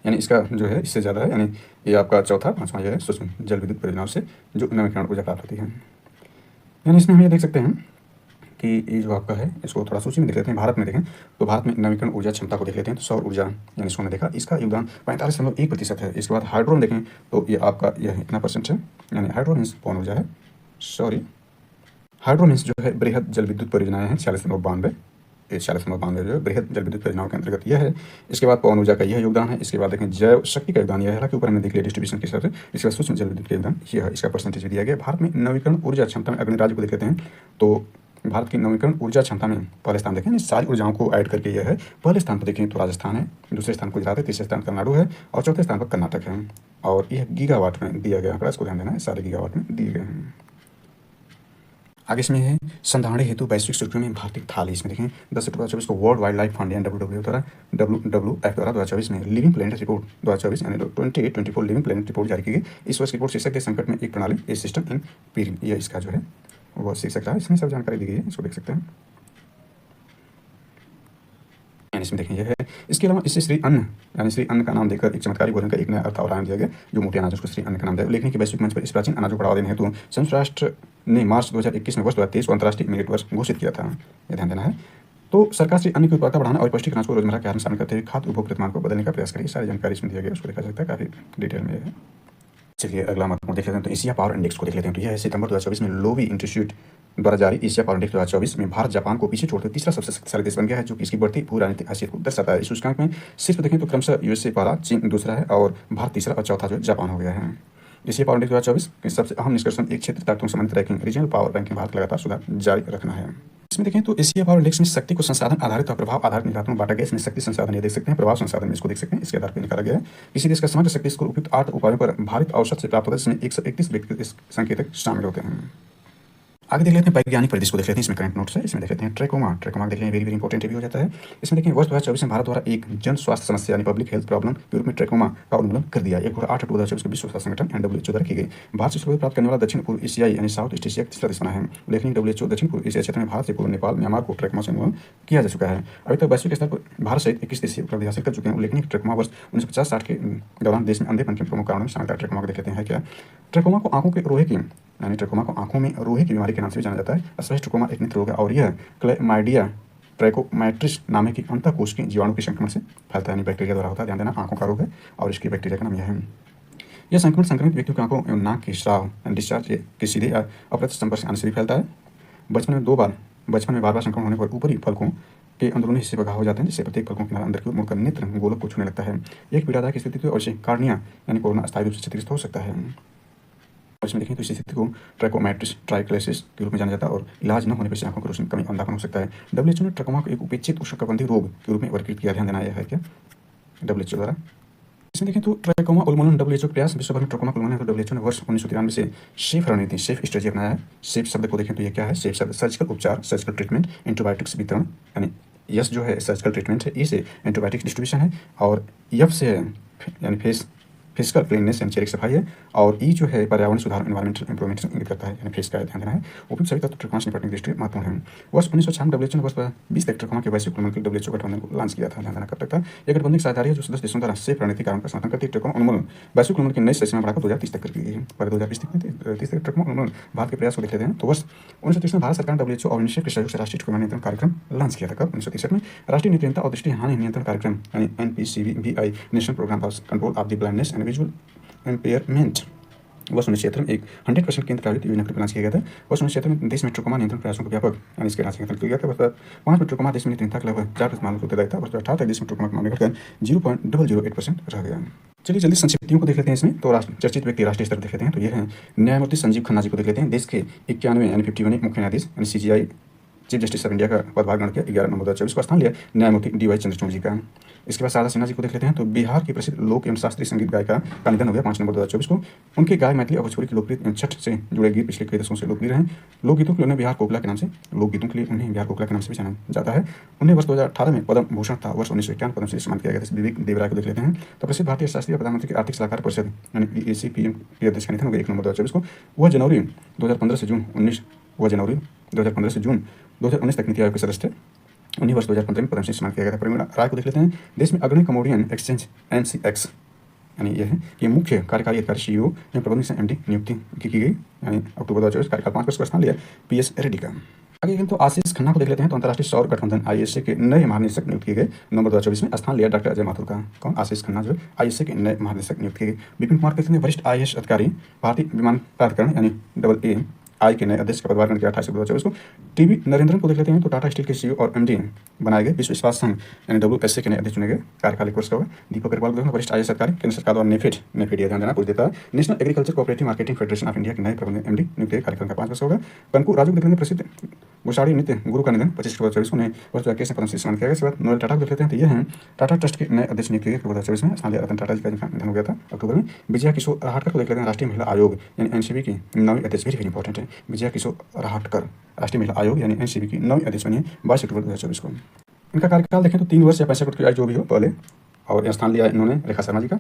यानी इसका जो है इससे ज़्यादा है यानी ये आपका चौथा, पाँचवा यह है सूक्ष्म जल विद्युत परियोजनाओं से जो नवीकरण ऊर्जा प्राप्त होती है। यानी इसमें हम ये देख सकते हैं कि ये जो आपका है इसको थोड़ा सूची में देख लेते हैं। भारत में देखें तो भारत में नवीकरण ऊर्जा क्षमता को देख लेते हैं तो सौर ऊर्जा यानी इसको हमने देखा इसका योगदान 45.1% है। इसके बाद हाइड्रो में देखें तो ये आपका यह इतना परसेंट है यानी हाइड्रो मीन्स पवन ऊर्जा है, हाइड्रो मीन्स जो है बृहद जल विद्युत परियोजनाएँ हैं 46.92 जो है बृहद जल विद्युत परियोजनाओं के अंतर्गत यह है। इसके बाद पवन ऊर्जा का यह योगदान है। इसके बाद देखें जैव शक्ति का योगदान यह है, हालांकि ऊपर हमने देख लिया डिस्ट्रीब्यूशन के हिसाब से। इसके बाद सूक्ष्म जल विद्युत का योगदान यह है, इसका परसेंटेज भी दिया गया। भारत में नवीकरण ऊर्जा क्षमता में अग्रणी राज्य को देख लेते हैं तो भारत की नवीकरण ऊर्जा क्षमता में पहले स्थान देखें सारी ऊर्जाओं को ऐड करके यह है। पहले स्थान पर देखें तो राजस्थान है, दूसरे स्थान पर गुजरात है, तीसरे स्थान तमिलनाडु है और चौथे स्थान पर कर्नाटक है और यह गीगावाट में दिया गया आंकड़ा, इसको ध्यान देना है, सारे गीगावाट में दिए गए हैं। आगे इसमें है संधारण हेतु वैश्विक सुर्खियों में भारतीय थाली। इसमें देखें 10 अक्टूबर 2024 को वर्ल्ड वाइल्ड लाइफ फंड यानी WWF द्वारा 2024 में लिविंग प्लेनेट रिपोर्ट 2024 यानी 2024 लिविंग प्लेनेट रिपोर्ट जारी की गई। इस वर्ष रिपोर्ट शीर्षक के संकट में एक प्रणाली ए सिस्टम इन पीरियड, यह इसका जो है वो शीर्षक रहा। इसमें सब जानकारी दी गई है, इसको देख सकते हैं। इसमें देखें यह है। इसके अलावा इससे श्री अन्न यानी श्री अन्न का नाम देकर एक चमत्कारी भोजन का एक नया अर्थ और आयाम दिया गया जो मोटे अनाज उसको श्री अन्न का नाम दिया। उल्लेखनीय कि वैश्विक मंच पर इस प्राचीन अनाज को बढ़ावा देने हेतु संयुक्त राष्ट्र ने मार्च 2021 में वर्ष 2023 को अंतर्राष्ट्रीय मिलेट वर्ष घोषित किया था, यह ध्यान देना है। तो सरकार से अन्न की उत्पादकता बढ़ाना और पौष्टिक अनाज को रोजमर्रा के आहार में शामिल करते हुए खाद्य उपभोग प्रतिमान को बदलने का प्रयास करेगी। सारी जानकारी इसमें दिया गया है, उसको देखा जा सकता है, काफ़ी डिटेल में है। चलिए अगला महत्वपूर्ण देख लेते हैं, तो एशिया पावर इंडेक्स को देख लेते हैं। तो यह है सितंबर 2024 में लोवी इंस्टीट्यूट द्वारा जारी एशिया पावर इंडेक्स 2024 में भारत जापान को पीछे छोड़कर तीसरा सबसे शक्तिशाली देश बन गया है, जो कि इसकी बढ़ती भू राजनीतिक हैसियत को दर्शाता है। इस सूचकांक में सिर्फ देखें तो क्रमशः यूएसए पहला, चीन दूसरा है और भारत तीसरा और चौथा जो जापान हो गया है। एशिया पावर इंडेक्स 2024 के सबसे अहम निष्कर्षण एक क्षेत्र ताकतों संबंधित ranking regional power ranking Bharat लगातार सुधार जारी रखना है। इसमें देखें तो एशिया पावर इंडेक्स में शक्ति को संसाधन आधारित और प्रभाव आधारित निहितार्थों में बांटा गया। इसमें शक्ति संसाधन ये देख सकते हैं, प्रभाव संसाधन में इसको देख सकते हैं, इसके आधार पर निकाला गया है। किसी देश का समग्र शक्ति स्कोर उपयुक्त 8 उपायों पर भारित औसत से प्राप्त होता है, जिसमें 131 व्यक्तिगत संकेतक शामिल होते हैं। आगे देख लेते हैं वैज्ञानिक परिदृश्य को देख लेते हैं। इसमें करंट नोट्स है, इसमें देख लेते हैं ट्रैकोमा देख लेते हैं, वेरी इंपॉर्टेंट भी हो जाता है। इसमें देखें वर्ष 2024 में भारत द्वारा एक जन स्वास्थ्य समस्या यानी पब्लिक हेल्थ प्रॉब्लम के रूप में ट्रैकोमा का उन्मूलन कर दिया। 1/8/2024 को विश्व स्वास्थ्य संगठन WHO द्वारा की गई। भारत से शुरुआत प्राप्त करने वाला दक्षिण पूर्व एशियाई यानी साउथ ईस्ट एशिया तीसरा देश बना है। उल्लेखनीय WHO दक्षिण पूर्व एशिया क्षेत्र में भारत से पूर्व नेपाल, म्यांमार को ट्रैकोमा से उन्मूलन किया जा चुका है। अभी तक वैश्विक स्तर पर भारत सहित 21 देश उपलब्धि हासिल कर चुके हैं। उल्लेखनीय ट्रैकोमा वर्ष 1950-60 के दौरान देश में अंधेपन के प्रमुख कारणों में शामिल था। ट्रैकोमा को देख लेते हैं क्या। ट्रैकोमा को आंखों के रोहे की यानी ट्रैकोमा को आंखों में रोहे की बीमारी के नाम से भी जाना जाता है। अस्पष्ट ट्रैकोमा एक नेत्र रोग है और यह क्लेमाइडिया ट्रैकोमैट्रिस नाम की अंतःकोशिकीय जीवाणु के संक्रमण से फैलता है, यानी बैक्टीरिया द्वारा होता है। ध्यान देना, आंखों का रोग है और इसकी बैक्टीरिया का नाम यह है। यह संक्रमण संक्रमित व्यक्तियों की आंखों एवं नाक की स्राव डिस्चार्ज के सीधे या अप्रत्यक्ष संपर्क से आने से भी फैलता है। बचपन में बार बार संक्रमण होने पर ऊपरी पलकों के अंदरूनी हिस्से पर घाव हो जाते हैं, जिससे प्रत्येक पलकों के किनारा अंदर की ओर मुड़कर नेत्र गोलक को छूने लगता है। एक पीड़ादायक स्थिति की और से कार्निया यानी कोरोना अस्थायी रूप से क्षतिग्रस्त हो सकता है। और इसमें देखें तो इस स्थिति को ट्रैकोमैट्रिस ट्राइक्लेसिस के रूप में जाना जाता है और इलाज न होने पर आंखों की रोशनी कमी अंधापन हो सकता है। WHO ने ट्रैकोमा को एक उपेक्षित उष्णकटिबंधीय रोग के रूप में वर्गीकृत किया। ध्यान देना यह है क्या WHO द्वारा। इसमें देखें तो ट्रैकोमा उन्मूलन WHO प्रयास विश्व भर में ट्रैकोमा उन्मूलन है। तो WHO ने वर्ष 1993 से सेफ रणनीति सेफ स्ट्रेटजी अपनाया है। सेफ शब्द को देखें तो ये क्या है। सेफ शब्द सर्जिकल उपचार, सर्जिकल ट्रीटमेंट, एंटीबायोटिक्स वितरण, यानी यस जो है सर्जिकल ट्रीटमेंट है, ई से एंटीबायोटिक्स डिस्ट्रीब्यूशन है और एफ से यानी फिजिकल क्लीननेस यानी शरीर सफाई है और ई जो है पर्यावरण सुधार एनवायरमेंटल इंप्रूवमेंट से इंगित करता है, यानी फेस का ध्यान देना है। उपयुक्त सभी तत्व ट्रैकोमा से निपटने की दृष्टि से महत्वपूर्ण है। वर्ष 1996 में WHO ने वर्ष 20 तक ट्रैकोमा के वैश्विक उन्मूलन के लिए WHO गठबंधन को लॉन्च किया था। ध्यान देना कब तक था। यह गठबंधन की साझेदारी है जो सदस्य देशों द्वारा सेफ रणनीति कार्यों का समर्थन करती है। ट्रैकोमा उन्मूलन वैश्विक उन्मूलन की नई सेशन में बढ़ाकर 2030 तक कर दी गई है। पहले 2030 तक ट्रैकोमा उन्मूलन भारत के प्रयास को देख लेते हैं। तो वर्ष 1930 में भारत सरकार ने WHO और यूनिसेफ के सहयोग से राष्ट्रीय ट्रैकोमा नियंत्रण कार्यक्रम लॉन्च किया था। कब 1963 में राष्ट्रीय नियंत्रणता और दृष्टि हानि नियंत्रण कार्यक्रम यानी NPCVI national programme for control of the blindness and visual impairment वर्ष 1976 में एक 100% केंद्र प्रायोजित योजना को लॉन्च किया गया था। वर्ष 1976 में देश में ट्रैकोमा नियंत्रण प्रयासों को व्यापक यानी इसके राशि किया गया था। वर्ष 5 में ट्रैकोमा देश में नियंत्रण था लगभग 4% मामलों को उत्तरदायिता था। वर्ष 2018 तक देश में ट्रैकोमा का मामले घटकर 0.008% रह गया। चलिए जल्दी संक्षिप्तियों को देख लेते हैं। इसमें तो चर्चित व्यक्ति राष्ट्रीय स्तर देख लेते हैं। तो ये है न्यायमूर्ति संजीव खन्ना जी को देख लेते हैं। देश के 91 यानी 51 मुख्य न्यायाधीश यानी CJI chief justice of India का पदभार ग्रहण किया। 11 नवंबर 2024 को स्थान लिया न्यायमूर्ति DY चंद्रचूड़ जी का। इसके बाद शारदा सिन्हा जी को देख लेते हैं। तो बिहार की प्रसिद्ध लोक एवं शास्त्रीय संगीत गायिका का निधन हो गया 5 नवंबर 2024 को। उनके गाय मैथिली और भोजपुरी की लोकप्रिय छठ से जुड़े गीत पिछले कई दशकों से लोकप्रिय हैं। लोकगीतों के लिए उन्हें बिहार कोकिला के नाम से भी जाना जाता है। उन्हें वर्ष 2018 में पद्म भूषण था। वर्ष 1951 पद्म श्री सम्मान किया गया था। विवेक देवराय को देख लेते हैं। तो प्रसिद्ध भारतीय शास्त्रीय प्रधानमंत्री की आर्थिक सलाहकार परिषद यानी ACPM के अध्यक्ष का निधन हो गया 1 नवंबर 2024 को। वह जनवरी 2015 से जून 2019 तक नीति आयोग के सदस्य थे। उन्हीं वर्ष 2015 में पद्मश्री सम्मान किया गया था। प्रवीण राय को देख लेते हैं। देश में अग्रणी कमोडियन एक्सचेंज NCX यानी यह है कि मुख्य कार्यकारी अधिकारी CEO एवं प्रबंधक MD नियुक्ति की गई यानी अक्टूबर 2024 कार्यकाल 5 वर्ष का स्थान लिया PS रेड्डी का। आगे तो आशीष खन्ना को देख लेते हैं। तो अंतर्राष्ट्रीय सौर गठबंधन ISA के नए महानिदेशक नियुक्त किए गए। नवंबर 2024 में स्थान लिया डॉक्टर अजय माथुर का। कौन आशीष खन्ना जो ISA के नए महानिदेशक नियुक्त किए गए। विपिन कुमार कहते हैं वरिष्ठ IAS अधिकारी भारतीय विमान प्राधिकरण यानी AA के नए अध्यक्ष का पदभार ग्रहण किया 28 अक्टूबर 2024 को। TB नरेंद्रन को देख लेते हैं। तो टाटा स्टील के CEO और MD बनाए गए। विश्व इस्पात संघ यानी WSA के नए अध्यक्ष चुने गए। कार्यकाल 1 वर्ष का होगा। दीपक अग्रवाल को वरिष्ठ IAS अधिकारी केंद्र सरकार द्वारा नेफेड ध्यान देना कुछ देता है। National agriculture cooperative marketing federation of India के नए प्रबंधक MD नियुक्त किए। कार्यकाल का 5 वर्ष होगा। कंकु राजू को देख लेते हैं। प्रसिद्ध गुसाड़ी नृत्य गुरु का निधन 25 अक्टूबर 2024 को उन्हें वर्ष 2021 में पद्मश्री सम्मान किया गया। इसके बाद नोएल टाटा को देख लेते हैं। तो ये हैं टाटा ट्रस्ट के नए अध्यक्ष नियुक्त किए गए 2024 में। स्थान लिया रतन टाटा जी का निधन हो गया था अक्टूबर में। विजया किशोर राहटकर को देख लेते हैं। राष्ट्रीय महिला आयोग यानी NCB की नवी अध्यक्ष वेरी इंपॉर्टेंट है। विजया किशोर राहटकर राष्ट्रीय महिला आयोग यानी NCB की नवी अध्यक्ष बनी है 22 अक्टूबर 2024 को। इनका कार्यकाल देखें तो 3 वर्ष या 65 की जो भी हो पहले और स्थान लिया इन्होंने रेखा शर्मा जी का।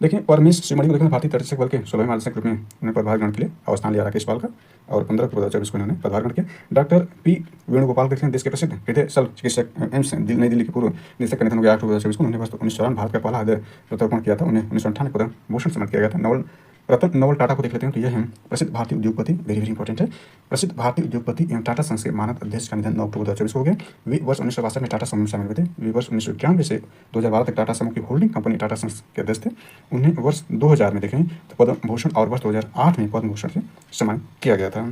देखिए परमेश श्रीमणि को देखें भारतीय तटरक्षक बल के 16वें महानिदेशक के रूप में उन्होंने पदभार ग्रहण किया और स्थान लिया राकेश पाल का और 15 अक्टूबर 2024 को इन्होंने पदभार ग्रहण किया। डॉक्टर P वेणुगोपाल देखें देश के प्रसिद्ध हृदय शल्य चिकित्सक एम्स नई दिल्ली के पूर्व निदेशक का निधन हो गया 8 अक्टूबर 2024 को। उन्होंने वर्ष 1954 भारत का पहला हृदय प्रत्यारोपण किया था। उन्हें 1998 पद्म भूषण सम्मानित किया गया था। नोबेल रतन नवल टाटा को देख लेते हैं। तो यह है प्रसिद्ध भारतीय उद्योगपति, वेरी वेरी इंपॉर्टेंट है। प्रसिद्ध भारतीय उद्योगपति एवं टाटा सन्स के मानद अध्यक्ष का निधन 9 अक्टूबर 2024 को हो गया। वे वर्ष 1962 में टाटा समूह में शामिल हुए थे। वे वर्ष 1991 से 2012 तक टाटा समूह की होल्डिंग कंपनी टाटा सन्स के अध्यक्ष थे। उन्हें वर्ष 2000 में देखें तो पद्म भूषण और वर्ष 2008 में पद्म भूषण से सम्मानित किया गया था।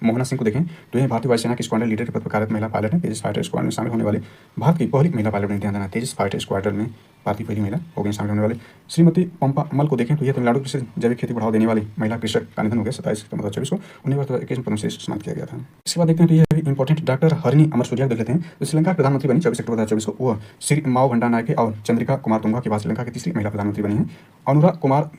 मोहना सिंह को देखें तो यह भारतीय वायुसेना की स्क्वाड्रन लीडर के पद पर कार्यरत महिला पायलट है। तेजस फाइटर स्क्वाड्रन में शामिल होने वाले भारत की पहली महिला पायलट ने ध्यान देना। तेजस फाइटर स्क्वाड्रन में भारतीय पहली महिला हो गई शामिल होने वाली। श्रीमती पंपा अमल को देखें तो यह तमिलनाडु की जैविक खेती बढ़ावा देने वाली महिला कृषक का निधन हो गया 27 सितंबर 2024 को। उन्हें वर्ष 2021 में पद्मश्री से सम्मानित किया गया था। इसके बाद देखते हैं तो यह भी इंपॉर्टेंट डॉक्टर हरिणी अमर सूर्या देख लेते हैं। तो श्रीलंका के प्रधानमंत्री बनी 24 अक्टूबर 2024 को। वह श्री माओ भंडारनायके और चंद्रिका कुमार तुंगा के बाद श्रीलंका की तीसरी महिला प्रधानमंत्री बनी है। अनुराग कुमार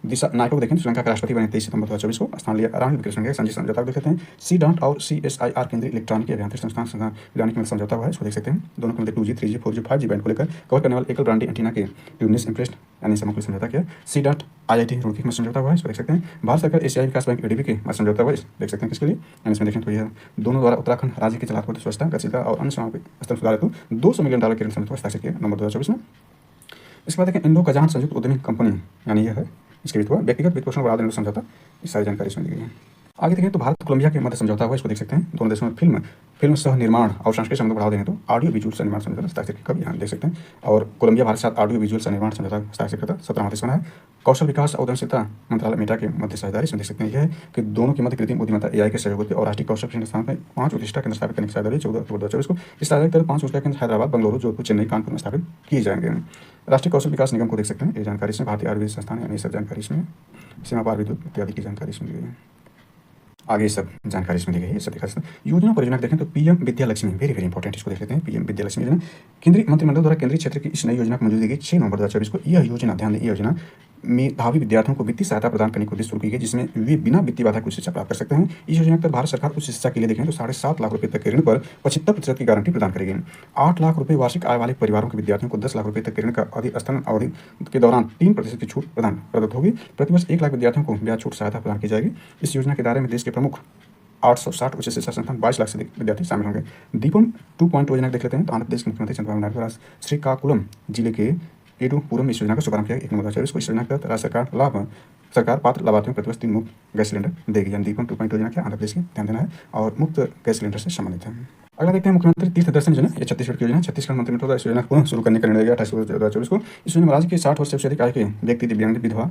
दिशा नायक को देखें श्रीलंका के राष्ट्रपति बने 23 सितंबर 2024 को। स्थान लिया रानी विक्रम के संजय समझौता को देख लेते हैं। सी डॉट और CSIR केंद्रीय इलेक्ट्रॉनिक अभियांत्रिकी संस्थान वैज्ञानिक में समझौता हुआ है, इसको देख सकते हैं। दोनों के मध्य 2G 3G 4G 5G band को लेकर कवर करने वाले एकल ब्रांडी एंटीना के ट्यूबनेस इंप्रेस्ड यानी समूह समझौता किया। सी डॉट IIT रुड़की में समझौता हुआ है, इसको देख सकते हैं। भारत सरकार एशियाई विकास बैंक ADB के समझौता हुआ है, देख सकते हैं किसके लिए। इसमें देखें तो यह दोनों द्वारा उत्तराखंड राज्य की जलापूर्ति स्वच्छता गतिशीलता और अन्य सेवाओं के स्तर सुधार हेतु $200 मिलियन के ऋण समझौता हस्ताक्षर किया नवंबर 2024 में। इसके बाद देखें इंडो कजान संयुक्त उद्यमी कंपनी यानी यह है, इसके बीच हुआ व्यक्तिगत वित्त पोषण बढ़ावा देने का समझौता। इस सारी जानकारी इसमें दी गई है। आगे देखें तो भारत कोलंबिया के मध्य समझौता हुआ, इसको देख सकते हैं। दोनों देशों में फिल्म सह निर्माण और सांस्कृतिक संबंध बढ़ावा देने तो ऑडियो विजुअल सह निर्माण समझौता हस्ताक्षर कब यहाँ देख सकते हैं। और कोलंबिया भारत के साथ ऑडियो विजुअल सह निर्माण समझौता हस्ताक्षर करता 17वां देश बना है। कौशल विकास और उद्यमशीलता मंत्रालय मेटा के मध्य साझेदारी इसमें देख सकते हैं। यह है कि दोनों के मध्य कृत्रिम बुद्धिमत्ता AI के सहयोग और राष्ट्रीय कौशल प्रशिक्षण संस्थान में 5 उत्कृष्टता केंद्र स्थापित करने की साझेदारी 14 अक्टूबर 2024 को। इस साझेदारी के तहत 5 उत्कृष्टता केंद्र हैदराबाद, बेंगलुरु, जोधपुर, चेन्नई, कानपुर में स्थापित किए जाएंगे। राष्ट्रीय कौशल विकास निगम को देख सकते हैं। ये जानकारी इसमें भारतीय आयुर्वेद संस्थान यानी सब जानकारी इसमें सीमा पार विद्युत इत्यादि की जानकारी इसमें दी गई है। आगे सब जानकारी इसमें दी गई है, ये सब दिखा सकते हैं। योजना परियोजना देखें तो PM Vidya Lakshmi very very important, इसको देख लेते हैं। PM विद्या लक्ष्मी योजना केंद्रीय मंत्रिमंडल द्वारा केंद्रीय क्षेत्र की इस नई योजना को मंजूरी दी गई 6 नवंबर 2024 को। यह योजना ध्यान दें, योजना मेधावी विद्यार्थियों को वित्तीय सहायता प्रदान करने के उद्देश्य शुरू की गई, जिसमें वे बिना वित्तीय बाधा की शिक्षा प्राप्त कर सकते हैं। इस योजना के तहत भारत सरकार उच्च शिक्षा के लिए देखें तो 7.5 लाख रुपए तक के ऋण पर 75% की गारंटी प्रदान करेगी। 8 लाख रुपए वार्षिक आय वाले परिवारों के विद्यार्थियों को 10 लाख रुपए तक के ऋण का अधिस्थापन अवधि के दौरान 3% की छूट प्रदत्त होगी। प्रतिवर्ष 1 लाख विद्यार्थियों को ब्याज छूट सहायता प्रदान की जाएगी। इस योजना के दायरे में देश के प्रमुख 860 उच्च शिक्षा संस्थान 22 लाख से अधिक विद्यार्थी शामिल होंगे। दीपम 2.0 योजना देख लेते हैं। तो आंध्र प्रदेश के मुख्यमंत्री चंद्रबाबू नायडू द्वारा श्रीकाकुलम जिले के एडुपुरम में इस योजना का शुभारंभ किया 1 नवंबर 2024 को। इस योजना के तहत राज्य सरकार पात्र लाभार्थियों को प्रतिवर्ष 3 मुफ्त गैस सिलेंडर देगी। यानी दीपम 2.0 योजना क्या आंध्र प्रदेश की ध्यान देना है और मुफ्त गैस सिलेंडर से संबंधित है। अगला देखते हैं मुख्यमंत्री तीर्थ दर्शन योजना। ये छत्तीसगढ़ की योजना। छत्तीसगढ़ मंत्रिमंडल द्वारा इस योजना को पुनः शुरू करने का निर्णय लिया 28 फरवरी 2024 को। इस योजना में राज्य के 60 वर्ष से अधिक आयु के व्यक्ति, दिव्यांग, विधवा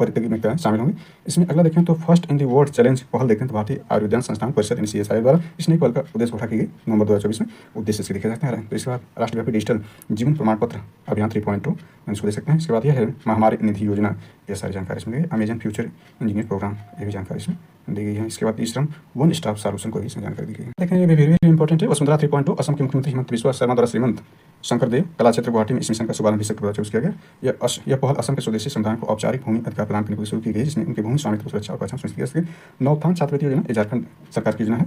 प्रतियोगिता शामिल होंगे। इसमें अगला देखें तो first in the world challenge पहल देखते हैं तो भारतीय आयुर्विज्ञान संस्थान परिषद CSIR द्वारा इस नई पहल का उद्देश्य घोषणा की गई नवंबर 2024 में। उद्देश्य इसके देखे जाते हैं। तो इसके बाद राष्ट्रव्यापी डिजिटल जीवन प्रमाण पत्र अभियान 3.2 इसको देख सकते हैं। इसके बाद यह है महामारी निधि योजना, ये सारी जानकारी इसमें दी गई। अमेजन फ्यूचर इंजीनियर प्रोग्राम, ये भी जानकारी इसमें दी गई है। इसके बाद तीसरा वन स्टॉप सॉल्यूशन को भी इसमें जानकारी दी गई है। देखें ये वेरी वेरी इंपॉर्टेंट है। वसुंधरा 3.2 असम के मुख्यमंत्री हिमंत बिस्वा शर्मा द्वारा श्रीमंत शंकरदेव कला क्षेत्र गुवाहाटी में इस मिशन का शुभारंभ 20 अक्टूबर 2024 किया गया। यह पहल असम के स्वदेशी समुदायों को औपचारिक भूमि अधिकार प्रदान करने के लिए शुरू की गई, जिसमें उनके भूमि स्वामित्व सुरक्षा और पहचान सुनिश्चित की गई। नौथान छात्रवृत्ति योजना ये झारखंड सरकार की योजना है,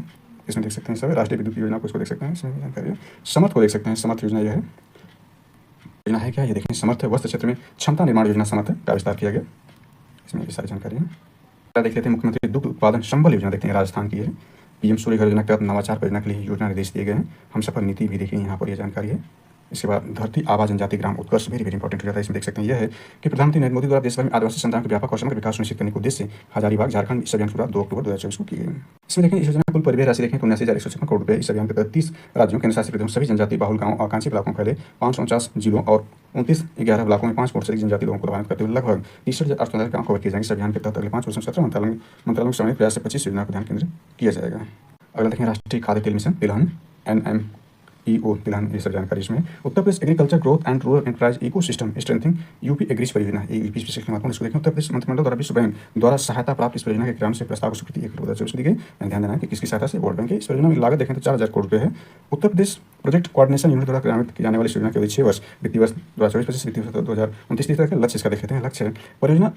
इसमें देख सकते हैं सब। राष्ट्रीय विद्युत योजना को इसको देख सकते हैं, इसमें जानकारी है। समर्थ को देख सकते हैं। समर्थ योजना यह है, योजना है क्या ये देखें। समर्थ वस्त्र क्षेत्र में क्षमता निर्माण योजना समर्थ का विस्तार किया गया, इसमें ये सारी जानकारी है। देख लेते हैं मुख्यमंत्री दुग्ध उत्पादन संबल योजना देखते हैं, राजस्थान की है। PM सूर्य घर योजना के तहत नवाचार परियोजना के लिए योजना निर्देश दिए गए हैं। हम सफल नीति भी देखें, यहाँ पर यह जानकारी है। इसके बाद धरती आबा जनजाति ग्राम उत्कर्ष वेरी वेरी इंपॉर्टेंट हो जाता है। इसमें देख सकते हैं यह है कि प्रधानमंत्री नरेंद्र मोदी द्वारा देशभर में आदिवासी समुदायों के व्यापक और समग्र विकास सुनिश्चित करने के उद्देश्य से हजारीबाग झारखंड इस अभियान की शुरुआत 2 अक्टूबर 2024 को की गई। इसमें देखें इस योजना में कुल परिव्यय राशि देखें तो 79,156 करोड़ रुपये। इस अभियान के तहत 30 राज्यों केंद्र शासित प्रदेशों सभी जनजाति बहुल गाँव और आकांक्षी ब्लॉकों में फैले 549 जिलों और 29 ब्लॉकों में 5 करोड़ से अधिक जनजाति लोगों को लाभान्वित करते हुए लगभग 63,800 गाँव कवर किए जाएंगे। इस अभियान के तहत अगले 5 वर्षों में 17 मंत्रालयों के समय प्रयास से 25 योजना को ध्यान केंद्रित किया जाएगा। अगला देखें राष्ट्रीय खाद्य तेल मिशन तिलहन NMEO तिलहन, ये सब जानकारी इसमें। Uttar Pradesh agriculture growth and rural enterprise ecosystem strengthening UP agrees परियोजना, ये UP स्पेशल महत्वपूर्ण, इसको देखें। उत्तर प्रदेश मंत्रिमंडल द्वारा विश्व बैंक द्वारा सहायता प्राप्त इस परियोजना के क्रियान्वयन से प्रस्ताव को स्वीकृति 1 अक्टूबर 2024 दी गई। ध्यान देना है कि किसकी सहायता से, वर्ल्ड बैंक की। इस परियोजना में लागत देखें तो 4,000 करोड़ रुपये है। Uttar Pradesh project coordination unit द्वारा क्रियान्वित की जाने वाली इस योजना के अवधि 6 वर्ष, वित्तीय वर्ष 2024-25, वित्तीय वर्ष 2029-30 तक लक्ष्य इसका देख लेते हैं। लक्ष्य परियोजना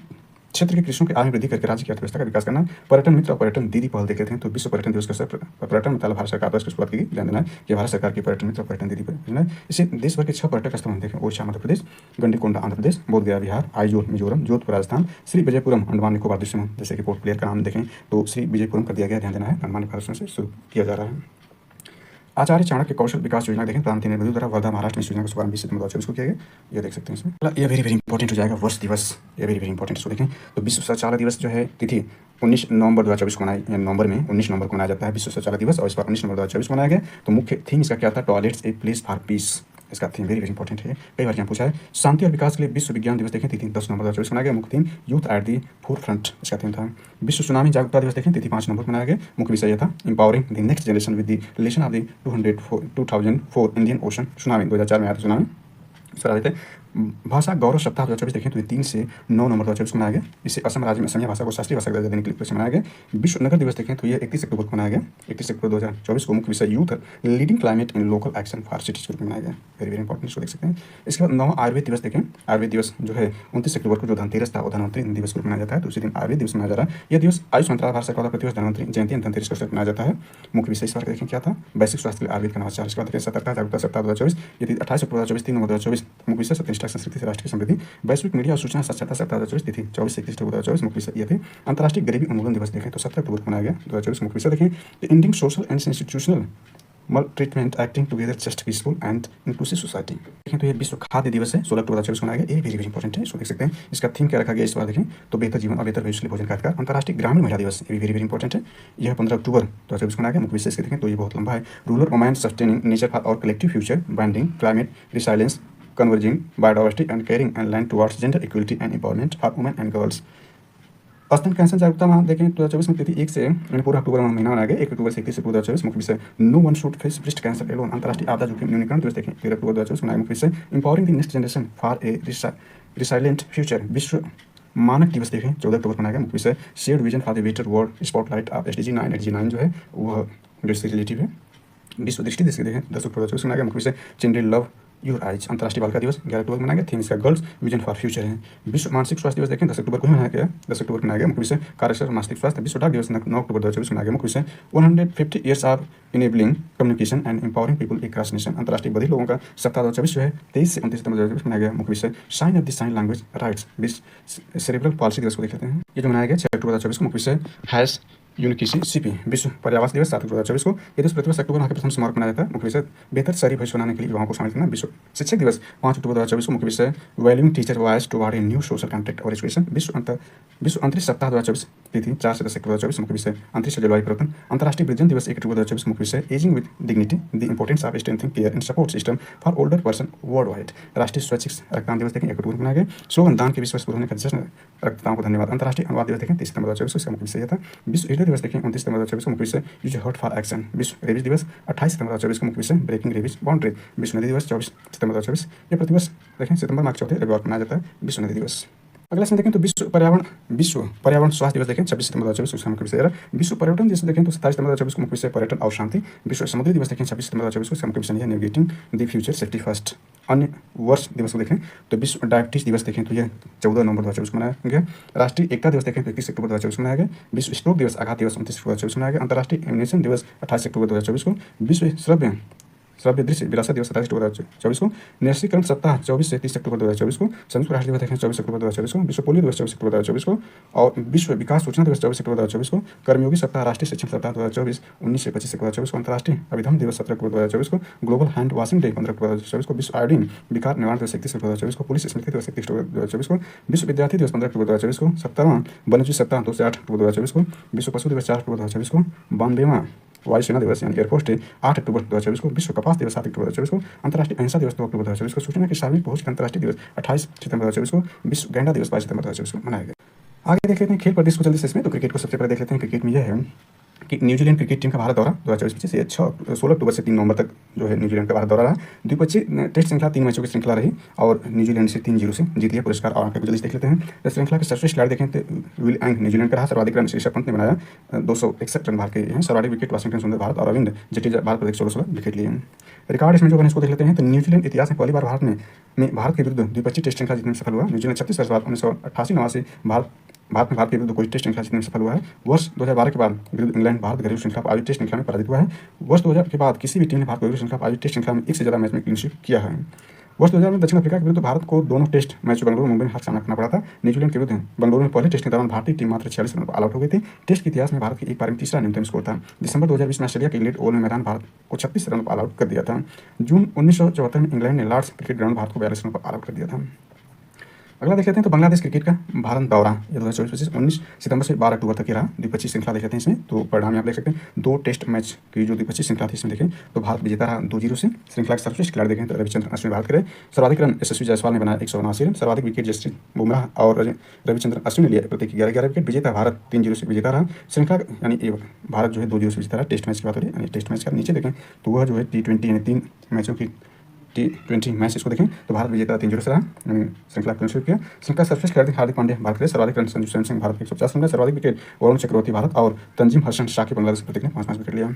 क्षेत्र के कृषियों की आय में वृद्धि करके राज्य की अर्थव्यवस्था का विकास करना। पर्यटन मित्र और पर्यटन दीदी पहल देख लेते हैं। तो विश्व पर्यटन दिवस के अवसर पर पर्यटन मंत्रालय भारत सरकार द्वारा शुरुआत की गई। ध्यान देना है कि भारत सरकार की पर्यटन मित्र और पर्यटन दीदी परियोजना है। इसे देश भर के 6 पर्यटक स्थल देखें। ओडिशा मध्य प्रदेश, गंडीकोंडा आंध्र प्रदेश, बोधगया बिहार, आइजोल मिजोरम, जोधपुर राजस्थान, श्री विजयपुरम अंडमान निकोबार द्वीप समूह, जैसे कि पोर्ट ब्लेयर का नाम देखें तो श्री विजयपुरम कर दिया गया। ध्यान देना है अंडमान निकोबार से शुरू किया जा रहा है। आचार्य चाणक्य कौशल विकास योजना देखें प्रधानमंत्री नरेंद्र मोदी द्वारा वर्धा महाराष्ट्र में इस योजना का शुभारंभ 20 सितंबर 2024 को किया गया। ये देख सकते हैं इसमें। ये वेरी वेरी इंपॉर्टेंट हो जाएगा वर्ष दिवस, ये वेरी वेरी इंपॉर्टेंट। इसको देखें तो विश्व शौचालय दिवस जो है तिथि 19 नवंबर 2024 को मनाया, नवंबर में 19 नवंबर को मनाया जाता है विश्व शौचालय दिवस, और इस बार 19 नवंबर 2024 को मनाया गया। तो मुख्य थीम इसका क्या था? Toilets a place for piece, इसका थीम वेरी वेरी इंपॉर्टेंट है, कई बार यहाँ पूछा है। शांति और विकास के लिए विश्व विज्ञान दिवस देखें तिथि 10 नवंबर 2024 मनाया गया। मुख्य theme youth at the four front, इसका थीम था। विश्व सुनामी जागरूकता दिवस देखें तिथि 5 नवंबर को मनाया गया। मुख्य विषय यह था empowering the next generation with the lesson of the 2004 Indian ocean tsunami, 2004 में आया था सुनामी। सर आते भाषा गौरव सप्ताह 2024 देखें तो ये 3 से 9 नवंबर 2024 को मनाया गया। इसे असम राज्य में असमिया भाषा को शास्त्रीय भाषा का दर्जा देने के लिए मनाया गया। विश्व नगर दिवस देखें तो ये 31 अक्टूबर को मनाया गया। 31 अक्टूबर 2024 को मुख्य विषय youth leading climate in local action for cities के रूप में मनाया गया। वेरी वेरी इंपॉर्टेंट, इसको देख सकते हैं। इसके बाद 9वां आयुर्वेद दिवस देखें। आयुर्वेद दिवस जो है 29 अक्टूबर को जो धनतेरस था वो धनवंतरी दिवस को मनाया जाता है, तो उसी दिन आयुर्वेद दिवस मनाया जा रहा है। यह दिवस आयुष मंत्रालय भारत सरकार द्वारा प्रतिवर्ष धनवंतरी जयंती धनतेरस को मनाया जाता है। मुख्य विषय इस बार देखें क्या था? वैश्विक स्वास्थ्य के लिए आयुर्वेद का नवाचार। इसके बाद देखें सतर्कता जागरूकता सप्ताह 2024, ये 28 अक्टूबर 2024 3 नवंबर 2024 मुख्य विषय सत्यनिष्ठा संस्कृति से राष्ट्र की समृद्धि। वैश्विक मीडिया और सूचना साक्षरता सप्ताह 2024 तिथि 24 से 31 अक्टूबर 2024 मुख्य विषय ये थे। अंतर्राष्ट्रीय गरीबी उन्मूलन दिवस देखें तो 17 अक्टूबर को मनाया गया 2024 मुख्य विषय देखें तो Indian social and institutional treatment acting together just peaceful and inclusive society. देखें तो ये विश्व खाद्य दिवस है 16 अक्टूबर 2024 को मनाया गया। ये वेरी वेरी इंपॉर्टेंट है, इसको देख सकते हैं। इसका थीम क्या रखा गया इस बार देखें तो बेहतर जीवन और बेहतर भविष्य के लिए भोजन का अधिकार। अंतर्राष्ट्रीय ग्रामीण महिला दिवस ये वेरी वेरी इंपॉर्टेंट है, यह 15 अक्टूबर 2024 को मनाया गया। मुख्य विषय देखें तो ये बहुत लंबा है। Rural women sustaining nature for our collective future binding climate resilience converging biodiversity and caring and land towards gender equality and empowerment for women and girls। स्तन कैंसर जागरूकता माह देखें 2024 में तिथि 1 से पूरा अक्टूबर महीना मनाया गया। 1 अक्टूबर से 31 अक्टूबर 2024 मुख्य विषय no one should face breast cancer alone. अंतर्राष्ट्रीय आपदा जोखिम न्यूनीकरण दिवस देखें 13 अक्टूबर 2024 मनाया। मुख्य विषय empowering the next generation for a resilient future. विश्व मानक दिवस देखें 14 अक्टूबर मनाया गया। मुख्य विषय shared vision for the better world spotlight of SDG 9। SDG 9 जो है वह जो इससे रिलेटिव है। विश्व दृष्टि दिवस देखें 10 अक्टूबर 2024 मनाया गया। मुख्य विषय चिल्ड्रेन लव योर आइज। अंतर्राष्ट्रीय बालिका दिवस 11 अक्टूबर को मनाया गया। थीम इसका गर्ल्स विजन फॉर फ्यूचर है। विश्व मानसिक स्वास्थ्य दिवस देखें 10 अक्टूबर को ही मनाया गया। 10 अक्टूबर को मनाया गया। मुख्य विषय कार्यस्थल मानसिक स्वास्थ्य। विश्व डाक दिवस 9 अक्टूबर 2024 को मनाया गया। मुख्य विषय 150 years of enabling communication and empowering people across nation. अंतर्राष्ट्रीय बधिर लोगों का सप्ताह 2024 जो है 23 से 29 सितंबर 2024 मनाया गया। मुख्य विषय sign of the sign language rights. विश्व सेरेब्रल पाल्सी दिवस को देख लेते हैं, ये जो मनाया गया 6 अक्टूबर 2024 को। मुख्य विषय हैज यूनिकिसी CP। विश्व पर्यावरण दिवस 7 अक्टूबर 2024 को। ये दिवस प्रतिवर्ष अक्टूबर माह के प्रथम सोमवार को मनाया जाता है। मुख्य विषय बेहतर शहरी भविष्य बनाने के लिए युवाओं को शामिल करना। विश्व शिक्षक दिवस 5 अक्टूबर 2024 को। मुख्य विषय valuing teacher voice toward a new social contract और एजुकेशन। विश्व अंतरिक्ष सप्ताह 2024 तिथि 4 से 10 अक्टूबर 2024 मुख्य विषय अंतरिक्ष जलवायु परिवर्तन। अंतर्राष्ट्रीय वृद्धजन दिवस 1 अक्टूबर 2024 मुख्य विषय ageing with dignity the importance of strengthening care and support system for older person world wide. राष्ट्रीय स्वैच्छिक रक्तदान दिवस देखें 1 अक्टूबर को मनाया गया। स्लोगन दान के विश्व पूर्ण होने का जश्न रक्तदाताओं को धन्यवाद। अंतर्राष्ट्रीय अनुवाद दिवस देखें 30 सितंबर 2024 इसका मुख्य विषय था। विश्व हृदय दिवस देखें 29 सितंबर 2024 को। मुख्य विषय यूज हर्ट फॉर एक्शन। विश्व रेबीज दिवस 28 सितंबर 2024 को। मुख्य विषय ब्रेकिंग रेबीज बाउंड्री। विश्व नदी दिवस 24 सितंबर 2024। ये प्रतिवर्ष देखें सितंबर माह के चौथे रविवार को मनाया जाता है विश्व नदी दिवस। अगला इसमें देखें तो विश्व पर्यावरण स्वास्थ्य दिवस देखें 26 सितंबर 2024 उसका मुख्य विषय। विश्व पर्यटन दिवस देखें तो 27 सितंबर 2024 को। मुख्य विषय पर्यटन और शांति। विश्व समुद्री दिवस देखें 26 सितंबर 2024 को। उसका मुख्य विषय है navigating the future safety first. अन्य वर्ष दिवस को देखें तो विश्व डायबिटीज दिवस देखें तो यह 14 नवंबर 2024 को मनाया गया। राष्ट्रीय एकता दिवस देखें तो 31 अक्टूबर 2024 को मनाया गया। विश्व स्ट्रोक दिवस आघात दिवस 29 अक्टूबर 2024 को मनाया गया। अंतर्राष्ट्रीय एनिमेशन दिवस 28 अक्टूबर 2024 को। विश्व श्रव्य दृश्य विरासत दिवस 27 अक्टूबर 2024 को। निरसीकरण सप्ताह 24 से 30 अक्टूबर 2024 को। संयुक्त राष्ट्र दिवस देखें 24 अक्टूबर 2024 को। विश्व पोलियो दिवस 24 अक्टूबर 2024 को। और विश्व विकास सूचना दिवस 24 अक्टूबर 2024 को। कर्मयोगी सप्ताह राष्ट्रीय शिक्षण सप्ताह 2024 19 से 25 अक्टूबर 2024 को। अंतर्राष्ट्रीय अभिधम दिवस 17 अक्टूबर 2024 को। ग्लोबल हैंड वॉशिंग डे 15 अक्टूबर 2024 को। विश्व आयोडीन विकार निवारण दिवस 31 अक्टूबर 2024 को। पुलिस स्मृति दिवस 31 अक्टूबर 2024 को। विश्व विद्यार्थी दिवस 15 अक्टूबर 2024 को। 17वां वन्यजीव सप्ताह 2 से 8 अक्टूबर 2024 को। विश्व पशु दिवस 4 अक्टूबर 2024 को। 92वां वायुसेना दिवस यानी एयरफोर्स डे 8 अक्टूबर 2024 को। विश्व कपास दिवस 7 अक्टूबर 2024 को। अंतर्राष्ट्रीय अहिंसा दिवस 2 अक्टूबर 2024 को। सूचना की सार्वजनिक पहुंच अंतर्राष्ट्रीय दिवस 28 सितंबर 2024 को। विश्व गैंडा दिवस 22 सितंबर 2024 को मनाया गया। आगे देख लेते हैं खेल प्रदेश को जल्दी से इसमें। तो क्रिकेट को सबसे पहले देख लेते हैं। क्रिकेट में यह है कि न्यूजीलैंड क्रिकेट टीम का भारत दौरा 2024 से 16 अक्टूबर से 3 नवंबर तक जो है न्यूजीलैंड का भारत दौरा रहा। द्विपक्षीय टेस्ट श्रृंखला 3 मैचों की श्रृंखला रही और न्यूजीलैंड से 3-0 से जीत लिया पुरस्कार। और आंकड़े को जल्दी देख लेते हैं। इस श्रृंखला के सर्वश्रेष्ठ खिलाड़ी देखें तो विल एंग न्यूजीलैंड का रहा। सर्वाधिक रन ऋषभ पंत ने बनाया 261 रन भारत के हैं। सर्वाधिक विकेट वाशिंगटन सुंदर भारत और रविंद्र जडेजा भारत पर 16 विकेट लिए हैं। रिकॉर्ड इसमें जो है इसको देख लेते हैं। तो न्यूजीलैंड इतिहास में पहली बार भारत के विरुद्ध द्विपक्षीय टेस्ट श्रृंखला जीतने में सफल हुआ। न्यूजीलैंड 36 वर्ष बाद 1988-89 भारत के विरुद्ध कोई टेस्ट श्रृंखला जीतने में सफल हुआ है। वर्ष 2012 के बाद विरुद्ध इंग्लैंड भारत घरेलू श्रृंखला पर आयोजित टेस्ट श्रृंखला में पराजित हुआ है। वर्ष 2000 के बाद किसी भी टीम ने भारत घरेलू श्रृंखला पर आयोजित टेस्ट श्रृंखला में एक से ज़्यादा मैच में क्लीन स्वीप किया है। वर्ष 2000 में दक्षिण अफ्रीका के विरुद्ध भारत को दोनों टेस्ट मैच बेंगलुरु मुंबई में हार का सामना करना पड़ा था। न्यूजीलैंड के विरुद्ध बेंगलुरु में पहले टेस्ट के दौरान भारतीय टीम मात्र 46 रन पर ऑल आउट हो गई थी। टेस्ट के इतिहास में भारत की एक पारी में तीसरा न्यूनतम स्कोर था। दिसंबर 2020 में ऑस्ट्रेलिया के ग्लेड ओवल में मैदान भारत को 36 रन पर ऑल आउट कर दिया था। जून 1974 में इंग्लैंड ने लॉर्ड्स क्रिकेट ग्राउंड भारत को 42 रन पर ऑल आउट कर दिया था। अगला देख लेते हैं तो बांग्लादेश क्रिकेट का भारत दौरा ये 2024-25 19 सितंबर से 12 अक्टूबर तक की रहा। द्विपक्षीय श्रृंखला देख लेते हैं इसमें, तो परिणाम आप देख सकते हैं। 2 टेस्ट मैच की जो द्विपक्षीय श्रृंखला थी इसमें देखें तो भारत विजेता रहा 2-0 से। श्रृंखला के सर्वश्रेष्ठ खिलाड़ी देखें तो रविचंद्रन अश्विन भारत के सर्वाधिक रन यशस्वी जायसवाल ने बनाया 179 रन। सर्वाधिक विकेट जसप्रीत बुमराह और रविचंद्रन अश्विन ने लिए प्रत्येक 11-11 विकेट। विजेता भारत 3-0 से विजेता रहा श्रृंखला, यानी भारत जो है 2-0 से विजेता रहा। टेस्ट मैच की बात हो रही है, यानी टेस्ट मैच का नीचे देखें तो वह जो है T20 यानी 3 मैचों की T20 मैच इसको देखें तो भारत विजेता 3-0 से रहा, श्रृंखला को शुरू किया। श्रृंखला सर्वश्रेष्ठ खिलाड़ी हार्दिक पांड्या भारत के सर्वाधिक रन संजू सैमसंग भारत के 150 रन, सर्वाधिक विकेट वरुण चक्रवर्ती भारत और तंजीम हसन शाह के बांग्लादेश प्रत्येक ने 5-5 विकेट लिया।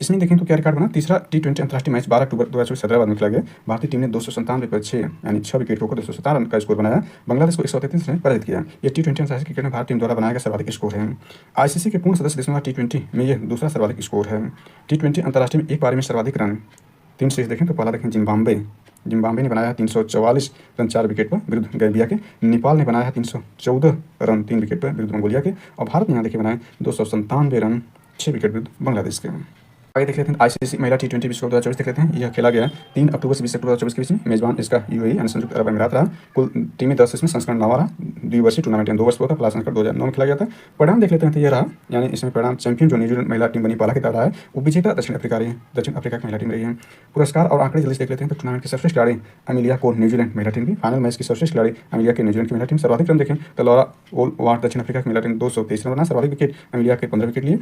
इसमें देखें तो क्या रिकॉर्ड बना, तीसरा T20 अंतर्राष्ट्रीय मैच 12 अक्टूबर 2024 हैदराबाद में खेला गया। भारतीय टीम ने 297 पर 6 यानी 6 विकेट खोकर 217 रन का स्कोर बनाया, बांग्लादेश को 133 रन पराजित किया। ये T20 अंतर्राष्ट्रीय क्रिकेट में भारतीय टीम द्वारा बनाया गया सर्वाधिक स्कोर है। ICC के पूर्ण सदस्य देशों का T20 में यह दूसरा सर्वाधिक स्कोर है। T20 अंतर्राष्ट्रीय में एक पारी में सर्वाधिक रन 3 सीरीज देखें तो पहला देखें जिम्बाब्वे ने बनाया 344 रन 4 विकेट पर विरुद्ध गैम्बिया के। नेपाल ने बनाया 314 रन 3 विकेट पर विरुद्ध मंगोलिया के। और भारत ने यहाँ देखिए बनाए 297 रन 6 विकेट विरुद्ध बांग्लादेश के। आगे देख लेते हैं ICC महिला T20 विश्व कप 2024 देख लेते हैं। यह खेला गया 3 अक्टूबर से 20 अक्टूबर 2024 के बीच में। मेजबान इसका UAE यानी संयुक्त अरब अमीरात रहा। कुल टीमें 10 इसमें संस्करण 9 रहा। द्विवर्षीय टूर्नामेंट 2 वर्ष हुआ था, पहला संस्करण 2009 में खेला गया था। परिणाम देख लेते हैं तो ये रहा, यानी इसमें परिणाम चैंपियन जो न्यूजीलैंड महिला टीम बनी पहला खिताब रहा है, वो विजेता दक्षिण अफ्रीका की महिला टीम रही है। पुरस्कार और आंकड़े जल्दी देख लेते हैं तो टूर्नामेंट की सर्वश्रेष्ठ खिलाड़ी अमिलिया कोर न्यूजीलैंड महिला टीम की। फाइनल मैच की सर्वश्रेष्ठ खिलाड़ी अमिलिया के न्यूजीलैंड की महिला टीम। सर्वाधिक रन देखें तो लॉरा वार्ड दक्षिण अफ्रीका की महिला टीम 223 रन बना। सर्वाधिक विकेट अमिलिया के 15 विकेट लिए।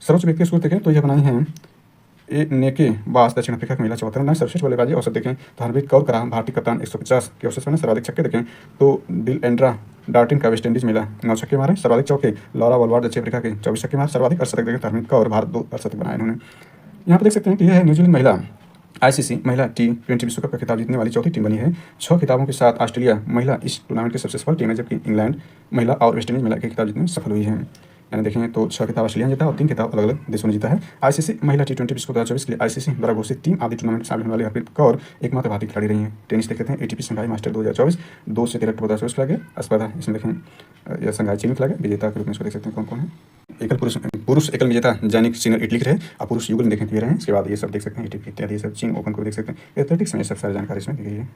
सर्वोच्च व्यक्ति स्कोर देखें तो यह बनाई है नेके बास दक्षिण अफ्रीका की महिला 74 रन। सर्वश्रेष्ठ बल्लेबाजी औसत देखें तो हरप्रीत कौर करा भारतीय कप्तान 150 के औसत से सर्वाधिक छक्के देखें तो डिल एंड्रा डार्टिन का वेस्ट इंडीज मिला 9 छक्के मारे। सर्वाधिक चौके लॉरा वॉलवार्ड दक्षिण अफ्रीका के 24 छक्के मारे। सर्वाधिक अर्धशतक देखें तो हरप्रीत कौर भारत 2 अर्धशतक बनाए उन्होंने। यहाँ पर देख सकते हैं कि यह है न्यूजीलैंड महिला ICC महिला T20 विश्व कप का खिताब जीतने वाली चौथी टीम बनी है। 6 खिताबों के साथ ऑस्ट्रेलिया महिला इस टूर्नामेंट की सबसे सफल टीम है, जबकि इंग्लैंड महिला और वेस्ट इंडीज महिला के खिताब जीतने में सफल हुई है। यानी देखें तो 6 खिताब ऑस्ट्रेलिया ने जीता और 3 खिताब अलग अलग देशों ने जीता है। ICC महिला T20 विश्व कप 2024 के लिए ICC द्वारा घोषित 3 आदि टूर्नामेंट में शामिल होने वाली हरप्रीत कौर एकमात्र भारतीय खिलाड़ी रही हैं। टेनिस देख लेते हैं ATP शंघाई मास्टर 2024 2 से 13 अक्टूबर 2024 खेला गया। स्पर्धा इसमें देखें यह शंघाई चीन में खेला गया। विजेता के रूप में इसको देख सकते हैं कौन कौन है। एकल पुरुष एकल विजेता जैनिक सिंगर इटली के रहे और पुरुष युगल देखें ये रहे। इसके बाद ये सब देख सकते हैं ATP इत्यादि ये सब चीन ओपन को देख सकते हैं। एथलेटिक्स में सब सारी जानकारी इसमें दी गई है।